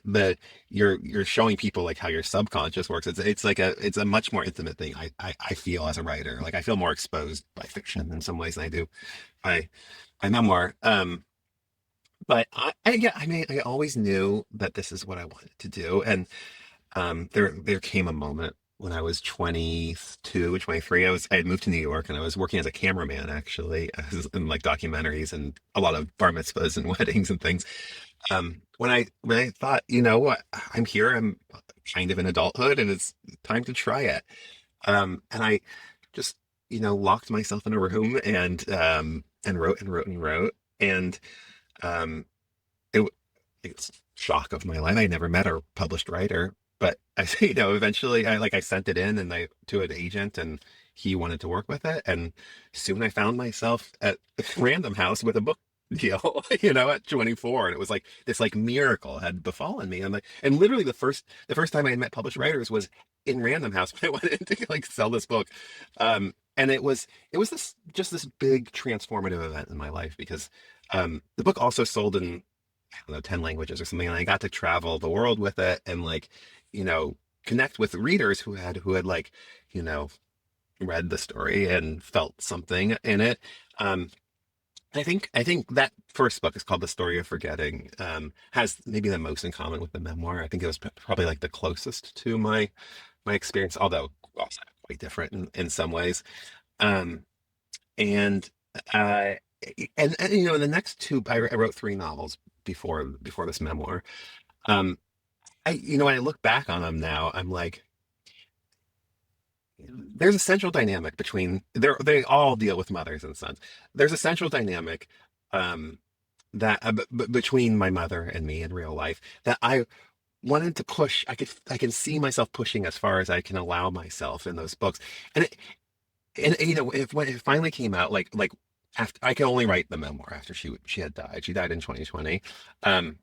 the you're showing people like how your subconscious works. It's a much more intimate thing. I feel as a writer, like I feel more exposed by fiction in some ways than I do by memoir. But yeah, I mean, I always knew that this is what I wanted to do. And there came a moment when I was 22, 23. I had moved to New York and I was working as a cameraman actually. I was in like documentaries and a lot of bar mitzvahs and weddings and things. When I thought, you know what, I'm here, I'm kind of in adulthood and it's time to try it. And I just, locked myself in a room and wrote and wrote and wrote. And um, it, it's shock of my life. I never met a published writer, but I, eventually I sent it in and to an agent and he wanted to work with it. And soon I found myself at Random House with a book deal, at 24. And it was like this like miracle had befallen me. And literally the first time I had met published writers was in Random House when I went in to like sell this book. And it was this big transformative event in my life because the book also sold in, I don't know, 10 languages or something. And I got to travel the world with it and like, you know, connect with readers who had like, you know, read the story and felt something in it. Um, I think that first book is called The Story of Forgetting, has maybe the most in common with the memoir. I think it was probably like the closest to my experience, although also quite different in some ways. Um, and uh, the next two, I wrote three novels before this memoir. Um, when I look back on them now, I'm like, there's a central dynamic they all deal with mothers and sons. There's a central dynamic um, that between my mother and me in real life that I wanted to push. I can see myself pushing as far as I can allow myself in those books, and when it finally came out, like after I could only write the memoir after she had died. She died in 2020. Um,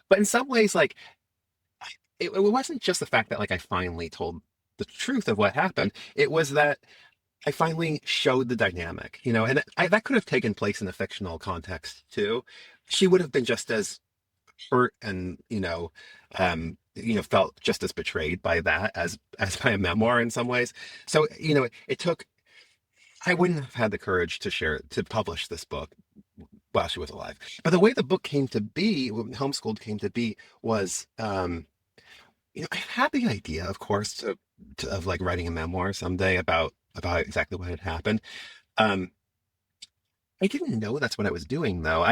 but in some ways, like it wasn't just the fact that like I finally told the truth of what happened. It was that I finally showed the dynamic, and that could have taken place in a fictional context too. She would have been just as hurt and felt just as betrayed by that as by a memoir in some ways. So it took. I wouldn't have had the courage to publish this book while she was alive. But the way the book came to be, when Homeschooled came to be, was I had the idea, of course, of like writing a memoir someday about exactly what had happened. Um, I didn't know that's what I was doing though.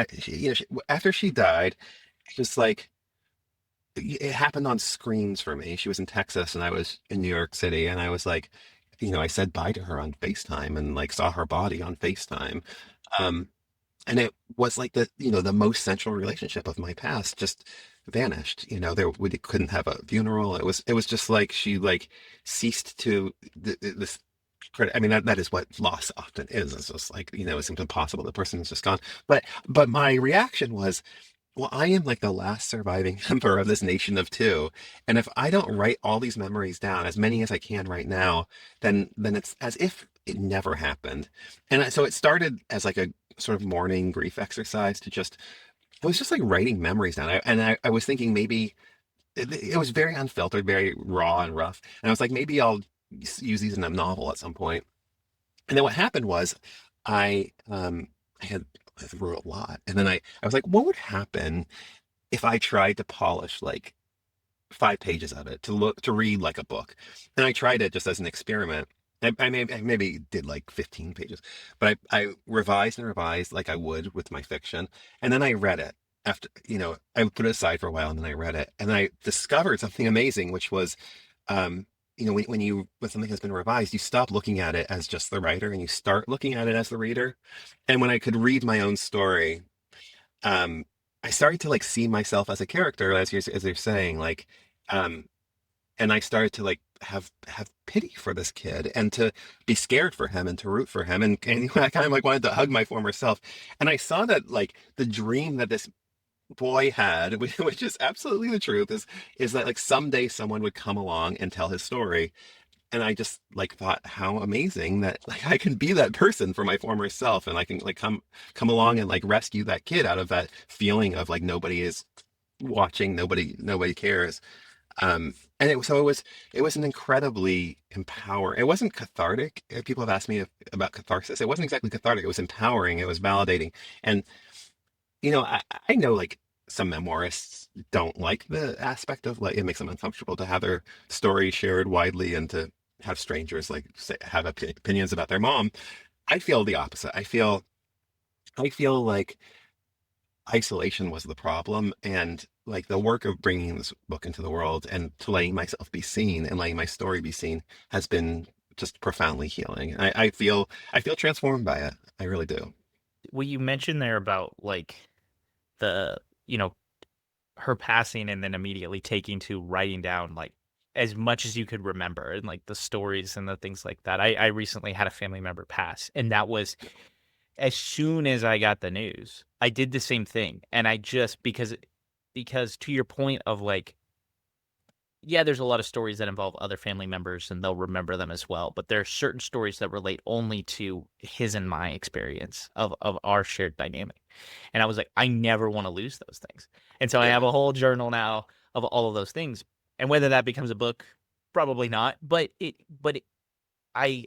After she died, just like it happened on screens for me. She was in Texas and I was in New York City, and I was like, I said bye to her on FaceTime and like saw her body on FaceTime. Um, and it was like the most central relationship of my past just vanished. We couldn't have a funeral. It was just like she like ceased to this. I mean, that is what loss often is. It's just like, it seems impossible. The person is just gone. But my reaction was, well, I am like the last surviving member of this nation of two. And if I don't write all these memories down, as many as I can right now, then it's as if it never happened. So it started as like a sort of mourning grief exercise I was just like writing memories down. I was thinking maybe it was very unfiltered, very raw and rough. And I was like, maybe I'll use these in a novel at some point. And then what happened was I wrote a lot. And then I was like, what would happen if I tried to polish like 5 pages of it to read like a book? And I tried it just as an experiment. I maybe did like 15 pages, but I revised and revised like I would with my fiction. And then I read it after, I put it aside for a while and then I read it and I discovered something amazing, which was, when something has been revised, you stop looking at it as just the writer and you start looking at it as the reader. And when I could read my own story, um, I started to like see myself as a character, as you're saying, like, um, and I started to like have pity for this kid and to be scared for him and to root for him, and I kind of like wanted to hug my former self, and I saw that like the dream that this boy had, which is absolutely the truth, is that like someday someone would come along and tell his story, And I just like thought how amazing that like I can be that person for my former self, and I can like come along and like rescue that kid out of that feeling of like nobody is watching, nobody cares. And it was an incredibly empower. It wasn't cathartic. People have asked me about catharsis. It wasn't exactly cathartic. It was empowering. It was validating. And I know like some memoirists don't like the aspect of like it makes them uncomfortable to have their story shared widely and to have strangers like have opinions about their mom. I feel the opposite. I feel like isolation was the problem, and like the work of bringing this book into the world and to letting myself be seen and letting my story be seen has been just profoundly healing. I feel transformed by it. I really do. What you mentioned there about like the, you know, her passing and then immediately taking to writing down like as much as you could remember and like the stories and the things like that. I recently had a family member pass, and that was as soon as I got the news, I did the same thing. And I just because to your point of like, yeah, there's a lot of stories that involve other family members and they'll remember them as well. But there are certain stories that relate only to his and my experience of our shared dynamic. And I was like, I never want to lose those things. And so I have Yeah. a whole journal now of all of those things. And whether that becomes a book, probably not. I,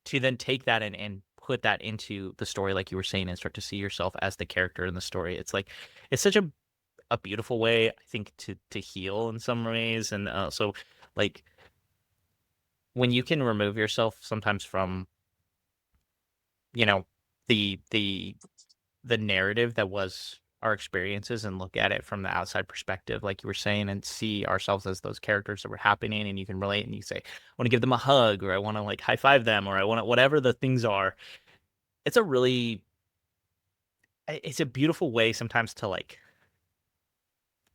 to then take that and put that into the story, like you were saying, and start to see yourself as the character in the story. It's like, it's such a beautiful way, I think, to heal in some ways. And so like when you can remove yourself sometimes from, you know, the the narrative that was our experiences and look at it from the outside perspective, like you were saying, and see ourselves as those characters that were happening, and you can relate and you say, I want to give them a hug, or I want to like high five them, or I want to, whatever the things are. It's a really, it's a beautiful way sometimes to like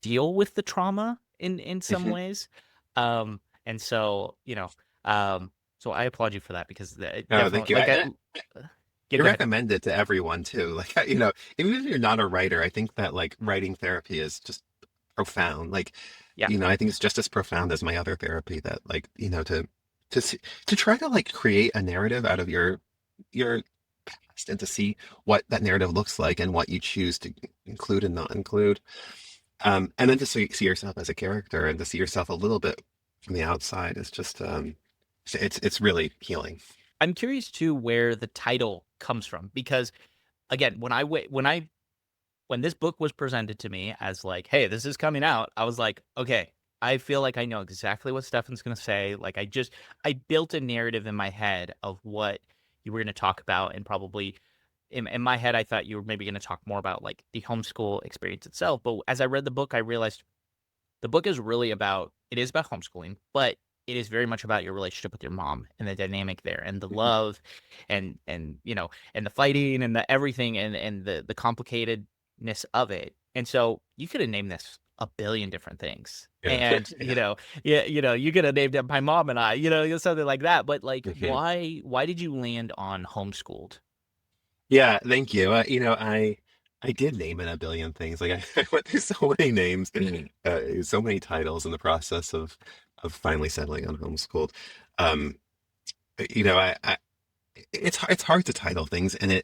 deal with the trauma in some Mhm. ways. And so, so I applaud you for that because it Oh, thank definitely you. like yeah, I go ahead. recommend it to everyone too. Like, even if you're not a writer, I think that like writing therapy is just profound. Like, Yeah. I think it's just as profound as my other therapy that like, to see, to try to like create a narrative out of your past and to see what that narrative looks like and what you choose to include and not include. And then to see yourself as a character and to see yourself a little bit from the outside is just it's really healing. I'm curious too where the title comes from because again, when this book was presented to me as like, hey, this is coming out, I was like, okay, I feel like I know exactly what Stefan's going to say. Like I built a narrative in my head of what you were going to talk about, and probably in my head, I thought you were maybe going to talk more about like the homeschool experience itself. But as I read the book, I realized the book is really it is about homeschooling, but it is very much about your relationship with your mom and the dynamic there and the love and and the fighting and the everything and the complicatedness of it. And so you could have named this a billion different things. Yeah. And Yeah. yeah, you could have named it My Mom and I, something like that. But like Mhm. why did you land on homeschooled? Yeah, thank you. I did name it a billion things. Like I went through so many names, so many titles in the process of finally settling on homeschooled. Um, I it's hard to title things, and I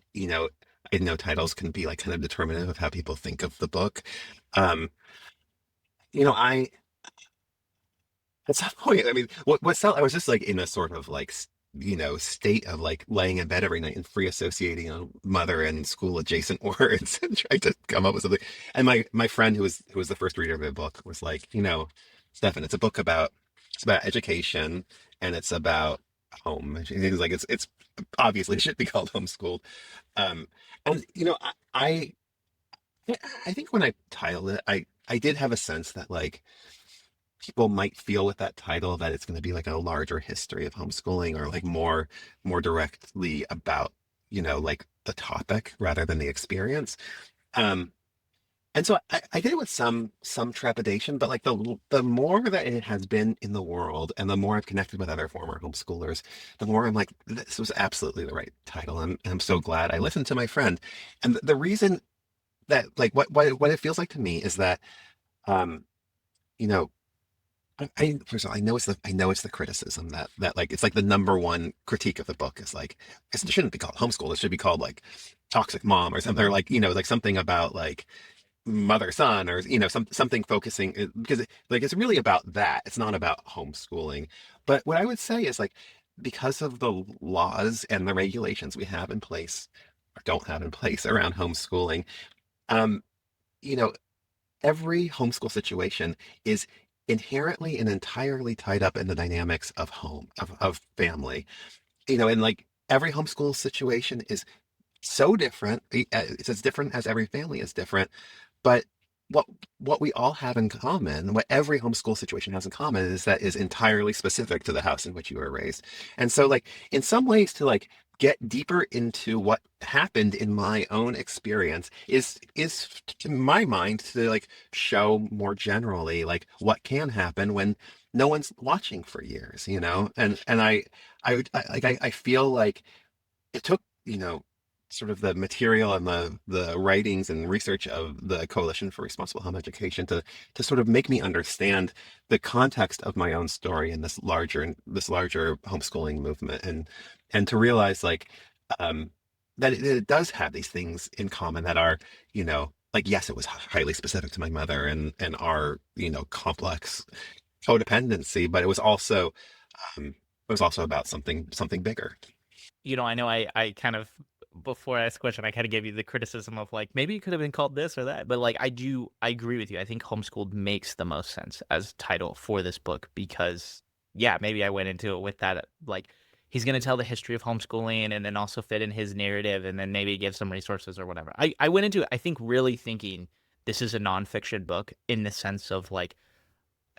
know titles can be like kind of determinative of how people think of the book. Um, I at some point, I mean, I was just like in a sort of like, state of like laying in bed every night and free associating on mother and school adjacent words and trying to come up with something. And my friend who was the first reader of the book was like, Stefan, it's about education and it's about home. And he was like, it's obviously it should be called homeschooled. Um, and I think when I titled it, I did have a sense that like people might feel with that title that it's going to be like a larger history of homeschooling or like more directly about like the topic rather than the experience. um and so I did it with some trepidation, but like the more that it has been in the world and the more I've connected with other former homeschoolers, the more I'm like, this was absolutely the right title, and I'm so glad I listened to my friend. And the reason that like what it feels like to me is that um you know first of all, I know it's the criticism that like it's like the number one critique of the book is like it shouldn't be called homeschool. It should be called like toxic mom or something, or like like something about like mother son, or something focusing, because like it's really about that. It's not about homeschooling. But what I would say is like, because of the laws and the regulations we have in place or don't have in place around homeschooling, um, you know, every homeschool situation is inherently and entirely tied up in the dynamics of of family. And like every homeschool situation is so different. It's as different as every family is different. But what what we all have in common, what every homeschool situation has in common, is that is entirely specific to the house in which you were raised. And so like in some ways, to like get deeper into what happened in my own experience is to my mind to like show more generally like what can happen when no one's watching for years. And I feel like it took, sort of the material and the writings and research of the Coalition for Responsible Home Education to sort of make me understand the context of my own story in this larger homeschooling movement, and to realize like um that it does have these things in common that are, like, yes, it was highly specific to my mother and our, complex codependency, but it was also about something bigger. I know I kind of, before I ask a question, I kind of gave you the criticism of like maybe it could have been called this or that, but like I agree with you. I think Homeschooled makes the most sense as title for this book because yeah, maybe I went into it with that like he's going to tell the history of homeschooling and then also fit in his narrative and then maybe give some resources or whatever. I went into it, I think, really thinking this is a nonfiction book in the sense of like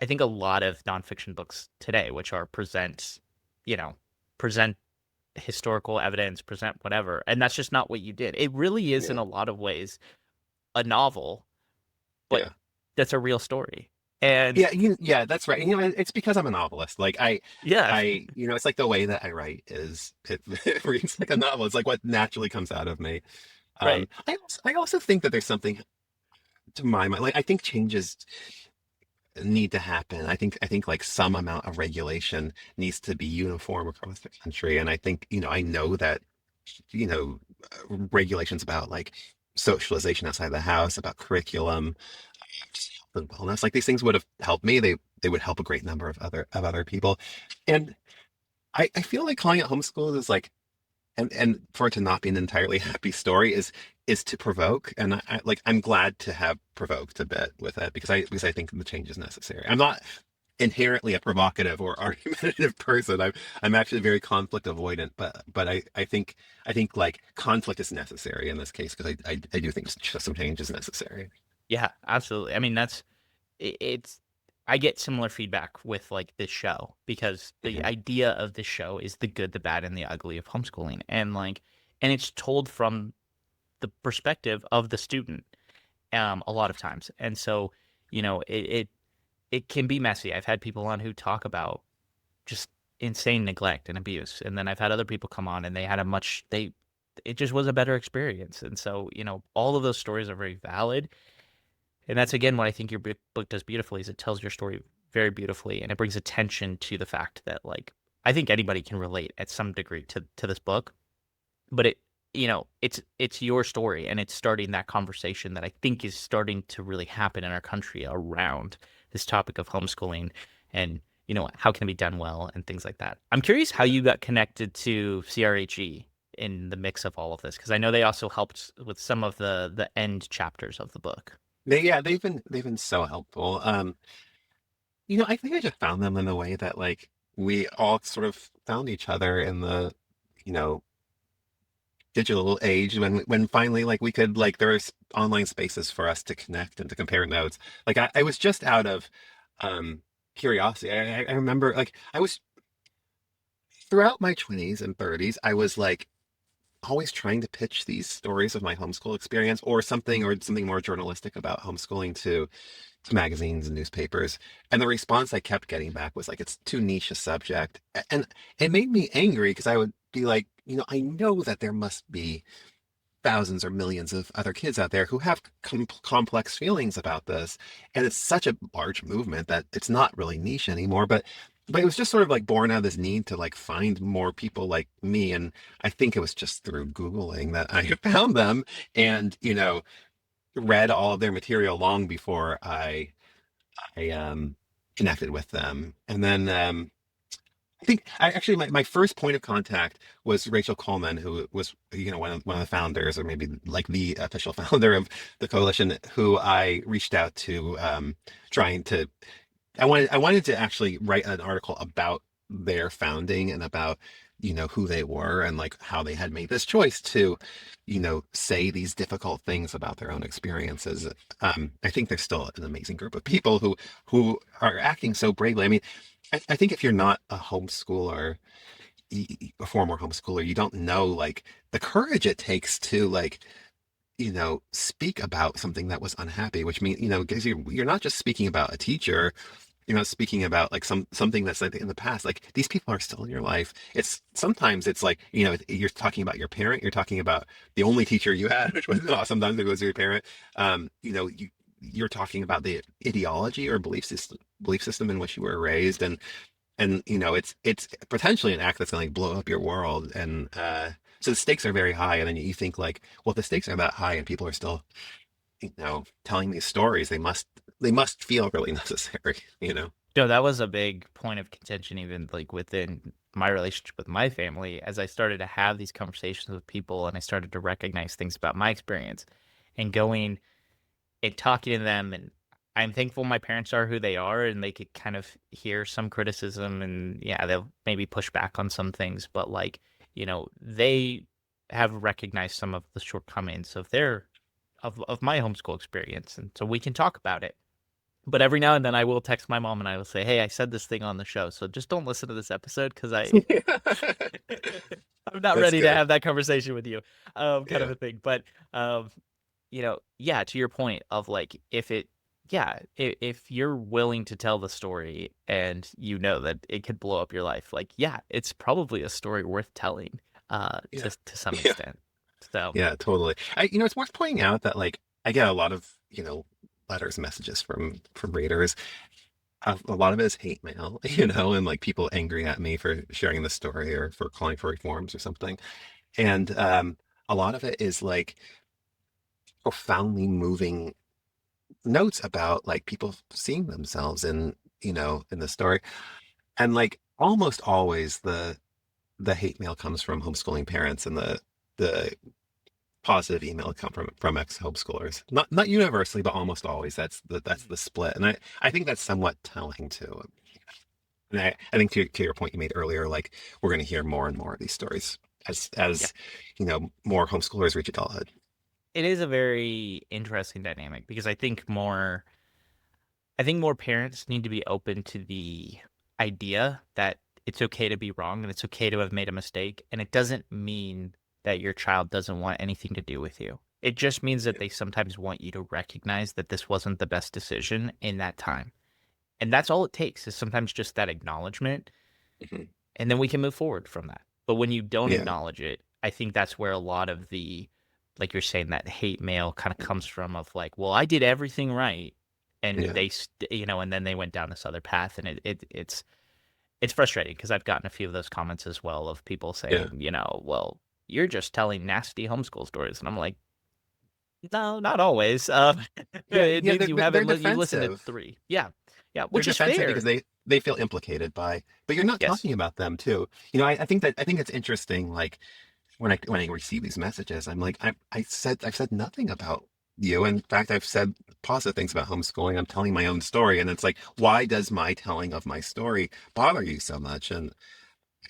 I think a lot of nonfiction books today, which are you know, present historical evidence, present whatever. And that's just not what you did. It really is in Yeah. a lot of ways a novel, but Yeah. that's a real story. And Yeah, that's right. It's because I'm a novelist. Like yeah, it's like the way that I write it reads like a novel. It's like what naturally comes out of me. right. I also think that there's something to my mind. Like I think changes need to happen. I think like some amount of regulation needs to be uniform across the country. And I think, I know that, you know, regulations about like socialization outside the house, about curriculum, just health and wellness, like these things would have helped me. They would help a great number of other people. And I feel like calling it homeschool is like, and for it to not be an entirely happy story is to provoke. And I'm glad to have provoked a bit with it, because I think the change is necessary. I'm not inherently a provocative or argumentative person. I'm actually very conflict avoidant, but I think like conflict is necessary in this case, because I do think some change is necessary. Yeah, absolutely. I mean, it's I get similar feedback with like this show because the Mhm. idea of this show is the good, the bad, and the ugly of homeschooling. And it's told from the perspective of the student a lot of times. And so, it can be messy. I've had people on who talk about just insane neglect and abuse, and then I've had other people come on and they had a much they it just was a better experience. And so, all of those stories are very valid. And that's again what I think your book does beautifully is it tells your story very beautifully and it brings attention to the fact that like I think anybody can relate at some degree to this book, but it's your story and it's starting that conversation that I think is starting to really happen in our country around this topic of homeschooling and how can it be done well and things like that. I'm curious how you got connected to CRHE in the mix of all of this because I know they also helped with some of the end chapters of the book. They've been so helpful. I think I just found them in the way that like we all sort of found each other in the, you know, digital age, when finally like we could, like, there's online spaces for us to connect and to compare notes. Like I was just out of um curiosity. I remember, like, I was throughout my 20s and 30s, I was like always trying to pitch these stories of my homeschool experience, or something more journalistic about homeschooling to magazines and newspapers. And the response I kept getting back was like, it's too niche a subject. And it made me angry, because I would be like, I know that there must be thousands or millions of other kids out there who have complex feelings about this. And it's such a large movement that it's not really niche anymore. But it was just sort of like born out of this need to like find more people like me. And I think it was just through Googling that I found them and, read all of their material long before I connected with them. And then I think actually my first point of contact was Rachel Coleman, who was one of the founders, or maybe like the official founder of the coalition, who I reached out to, trying to I wanted to actually write an article about their founding and about who they were and like how they had made this choice to say these difficult things about their own experiences. I think there's still an amazing group of people who are acting so bravely. I mean, I think if you're not a homeschooler, a former homeschooler, you don't know like the courage it takes to like speak about something that was unhappy, which means, because you're not just speaking about a teacher, you're not speaking about like something that's like in the past. Like these people are still in your life. It's sometimes it's like, you're talking about your parent, you're talking about the only teacher you had, which was sometimes it was your parent. You're talking about the ideology or belief system in which you were raised, and it's potentially an act that's gonna like blow up your world. And so the stakes are very high, and then you think like, well, if the stakes are that high and people are still telling these stories, they must feel really necessary. No, that was a big point of contention, even like within my relationship with my family, as I started to have these conversations with people and I started to recognize things about my experience and going and talking to them. And I'm thankful my parents are who they are and they could kind of hear some criticism and yeah, they'll maybe push back on some things, but like, they have recognized some of the shortcomings of of my homeschool experience. And so we can talk about it. But every now and then I will text my mom and I will say, "Hey, I said this thing on the show, so just don't listen to this episode because I'm not That's ready to good. have that conversation with you," kind of Yeah. a thing. But yeah, to your point of like, yeah, if you're willing to tell the story and you know that it could blow up your life, like, yeah, it's probably a story worth telling, Yeah. to some Yeah. extent. So Yeah, totally. It's worth pointing out that like I get a lot of, letters, messages from readers. A lot of it is hate mail, and like people angry at me for sharing the story or for calling for reforms or something. And a lot of it is like profoundly moving notes about like people seeing themselves in the story. And like almost always the hate mail comes from homeschooling parents, and the positive email come from ex-homeschoolers. Not universally, but almost always. That's the split. And I think that's somewhat telling too. And I think to your point you made earlier, like we're going to hear more and more of these stories yeah, as more homeschoolers reach adulthood. it is a very interesting dynamic because I think more parents need to be open to the idea that it's okay to be wrong and it's okay to have made a mistake. And it doesn't mean that your child doesn't want anything to do with you. It just means that Yeah. they sometimes want you to recognize that this wasn't the best decision in that time. And that's all it takes is sometimes just that acknowledgement. Mhm. And then we can move forward from that. But when you don't Yeah. acknowledge it, I think that's where a lot of like you're saying, that hate mail kind of comes from of like, well, I did everything right. And Yeah. and then they went down this other path. And it's frustrating because I've gotten a few of those comments as well of people Yeah. saying, well, you're just telling nasty homeschool stories. And I'm like, no, not always. Yeah. It Yeah. means They're you've listened to defensive. three. Yeah. Yeah. They're Which is defensive because fair. they feel implicated by, but you're not Yes. talking about them too. I think it's interesting. Like when I receive these messages, I'm like, I've said nothing about you. In fact, I've said positive things about homeschooling. I'm telling my own story, and it's like, why does my telling of my story bother you so much? And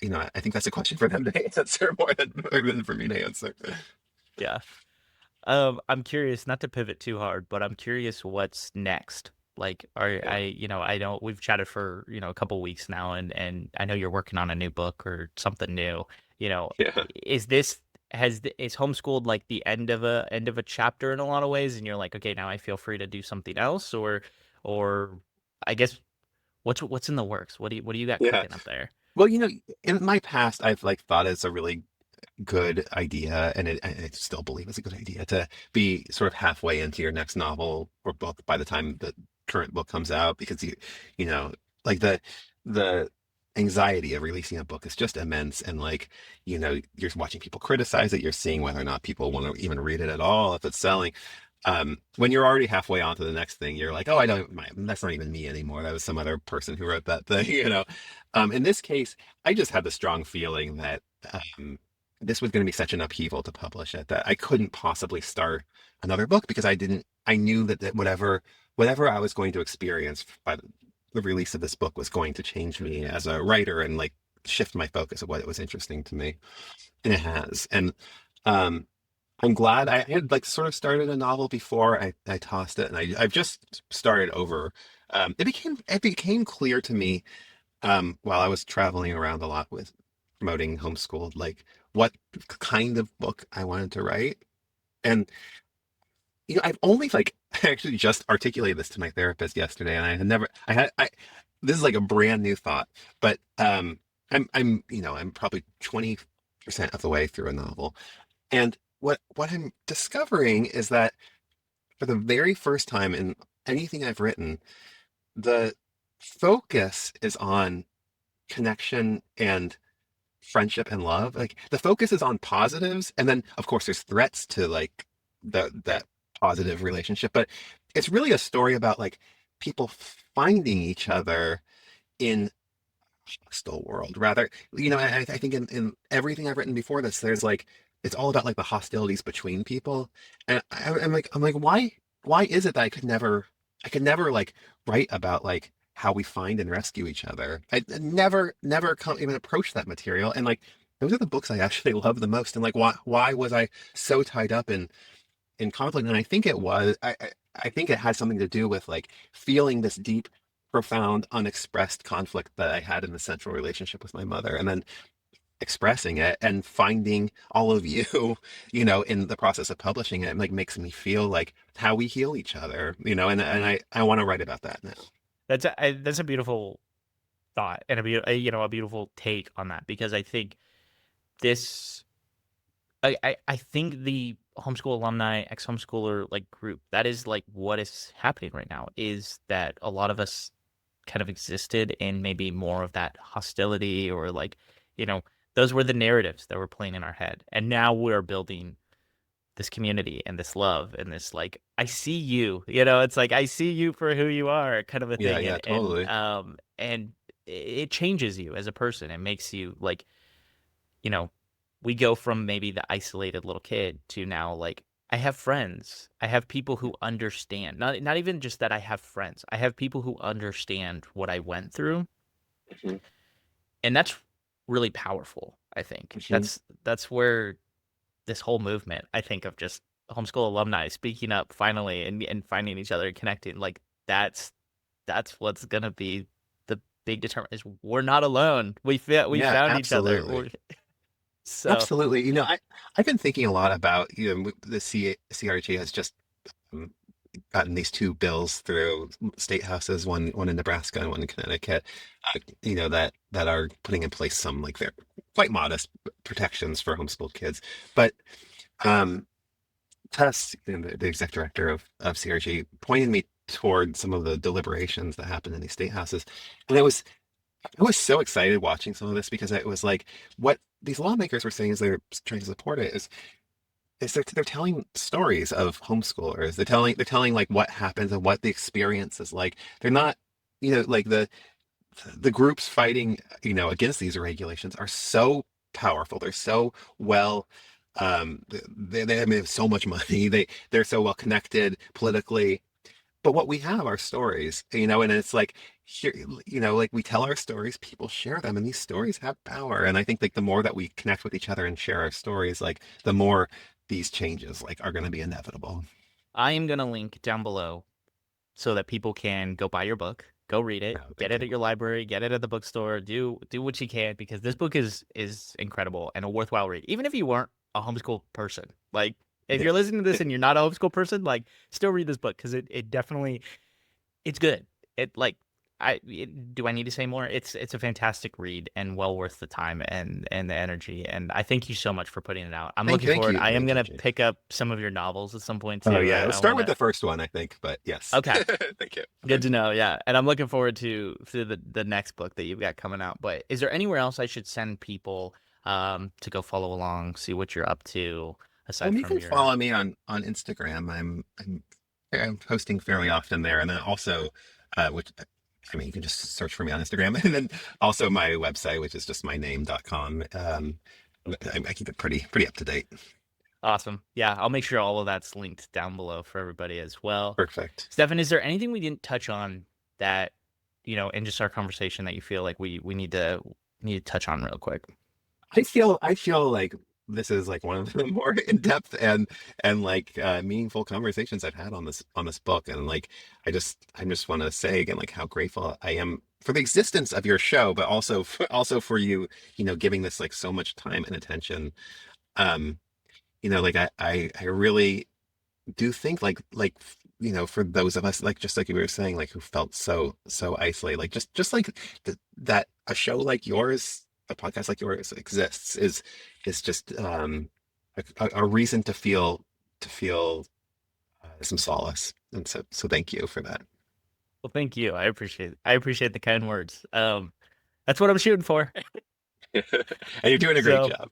I think that's a question for them to answer more than for me to answer. Yeah. I'm curious, not to pivot too hard, but I'm curious what's next. Like, Yeah, I know we've chatted for, a couple weeks now and I know you're working on a new book or something new. You know, yeah, is is homeschooled like the end of a chapter in a lot of ways and you're like, okay, now I feel free to do something else or I guess what's in the works? What do you got yeah. cooking up there? Well, in my past, I've like thought it's a really good idea, and I still believe it's a good idea to be sort of halfway into your next novel or book by the time the current book comes out, because you know, like the anxiety of releasing a book is just immense, and like, you're watching people criticize it, you're seeing whether or not people want to even read it at all, if it's selling. When you're already halfway on to the next thing, you're like, oh, that's not even me anymore. That was some other person who wrote that thing, In this case, I just had the strong feeling that this was going to be such an upheaval to publish it that I couldn't possibly start another book, because I knew that whatever I was going to experience by the release of this book was going to change me as a writer and like shift my focus of what was interesting to me. And it has. And um, I'm glad I had like sort of started a novel before I tossed it, and I've just started over. It became clear to me while I was traveling around a lot with promoting Homeschooled, like what kind of book I wanted to write. And I've only like I actually just articulated this to my therapist yesterday, and I had never I this is like a brand new thought, but I'm probably 20% of the way through a novel. And what I'm discovering is that for the very first time in anything I've written, the focus is on connection and friendship and love. Like the focus is on positives, and then of course there's threats to like that positive relationship. But it's really a story about like people finding each other in a hostile world. Rather, I think in everything I've written before this, there's like it's all about like the hostilities between people, and I'm like, why is it that I could never like write about like how we find and rescue each other. I never come even approach that material. And like those are the books I actually love the most. And like why was I so tied up in conflict? And I think I think it had something to do with like feeling this deep, profound, unexpressed conflict that I had in the central relationship with my mother, and then expressing it and finding all of you, in the process of publishing it, like makes me feel like how we heal each other, and I want to write about that now. That's a beautiful thought and a beautiful take on that, because I think this I think the homeschool alumni, ex-homeschooler like group, that is like what is happening right now, is that a lot of us kind of existed in maybe more of that hostility, or like, you know, those were the narratives that were playing in our head. And now we're building this community and this love and this like, I see you, it's like I see you for who you are, kind of a Yeah, thing. yeah, And totally. and it changes you as a person. It makes you like, you know, we go from maybe the isolated little kid to now like I have friends. I have people who understand. Not even just that I have friends. I have people who understand what I went through, Mhm, and that's really powerful, I think. mhm. That's where this whole movement, I think, of just homeschool alumni speaking up finally and finding each other and connecting, like that's what's gonna be the big determinant, is we're not alone. We Yeah, found each other. absolutely. So Absolutely. I've been thinking a lot about, the CRHE has just um, gotten these two bills through state houses, one in Nebraska and one in Connecticut, that are putting in place some like they're quite modest protections for homeschooled kids. But um, Tess, the exec director of CRG, pointed me toward some of the deliberations that happened in these state houses, and I was so excited watching some of this, because it was like what these lawmakers were saying as they're trying to support it is they're telling stories of homeschoolers. They're telling like what happens and what the experience is like. They're not, like the groups fighting, against these regulations are so powerful. They're so well they have so much money. They're so well connected politically. But what we have are stories, and it's like here, like we tell our stories, people share them, and these stories have power. And I think like the more that we connect with each other and share our stories, like the more these changes like are going to be inevitable. I am gonna link down below so that people can go buy your book, go read it, Oh, get thank it you. at your library, get it at the bookstore, do what you can, because this book is incredible and a worthwhile read. Even if you weren't a homeschool person. Like if Yeah. you're listening to this and you're not a homeschool person, like still read this book, because it definitely it's good. It like do I need to say more? It's a fantastic read and well worth the time and the energy. And I thank you so much for putting it out. I'm looking Thank forward. you. I am Thank you, gonna James. pick up some of your novels at some point Oh too. yeah, I let's start want with to. the first one, I think. But yes, Okay, thank you. good to know. Yeah, and I'm looking forward to the next book that you've got coming out. But is there anywhere else I should send people to go follow along, see what you're up to aside You from can your? follow me on Instagram. I'm posting fairly often there, and then also, which I mean, you can just search for me on Instagram, and then also my website, which is just myname.com. I keep it pretty up to date. Awesome. Yeah, I'll make sure all of that's linked down below for everybody as well. Perfect. Stefan, is there anything we didn't touch on that, in just our conversation that you feel like we need to touch on real quick? I feel like this is like one of the more in-depth and like meaningful conversations I've had on this book. And like I just want to say again like how grateful I am for the existence of your show, but also for you, giving this like so much time and attention. Um, like I really do think for those of us like just like you were saying like who felt so isolated, like just like that a show like yours, a podcast like yours exists is just a reason to feel some solace, and so thank you for that. Well, thank you. I appreciate the kind words. That's what I'm shooting for. And you're doing a great So job.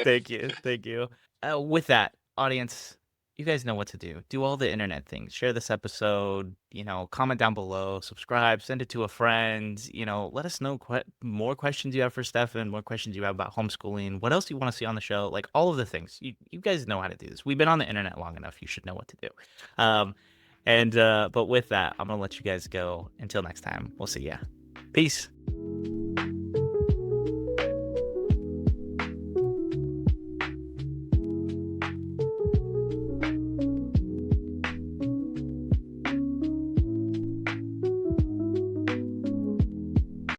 thank you. Thank you. With that, audience, you guys know what to do. Do all the internet things. Share this episode, comment down below, subscribe, send it to a friend, let us know more questions you have for Stefan, more questions you have about homeschooling, what else you want to see on the show, like all of the things. You guys know how to do this. We've been on the internet long enough. You should know what to do. Um, but with that, I'm going to let you guys go. Until next time, we'll see ya. Peace.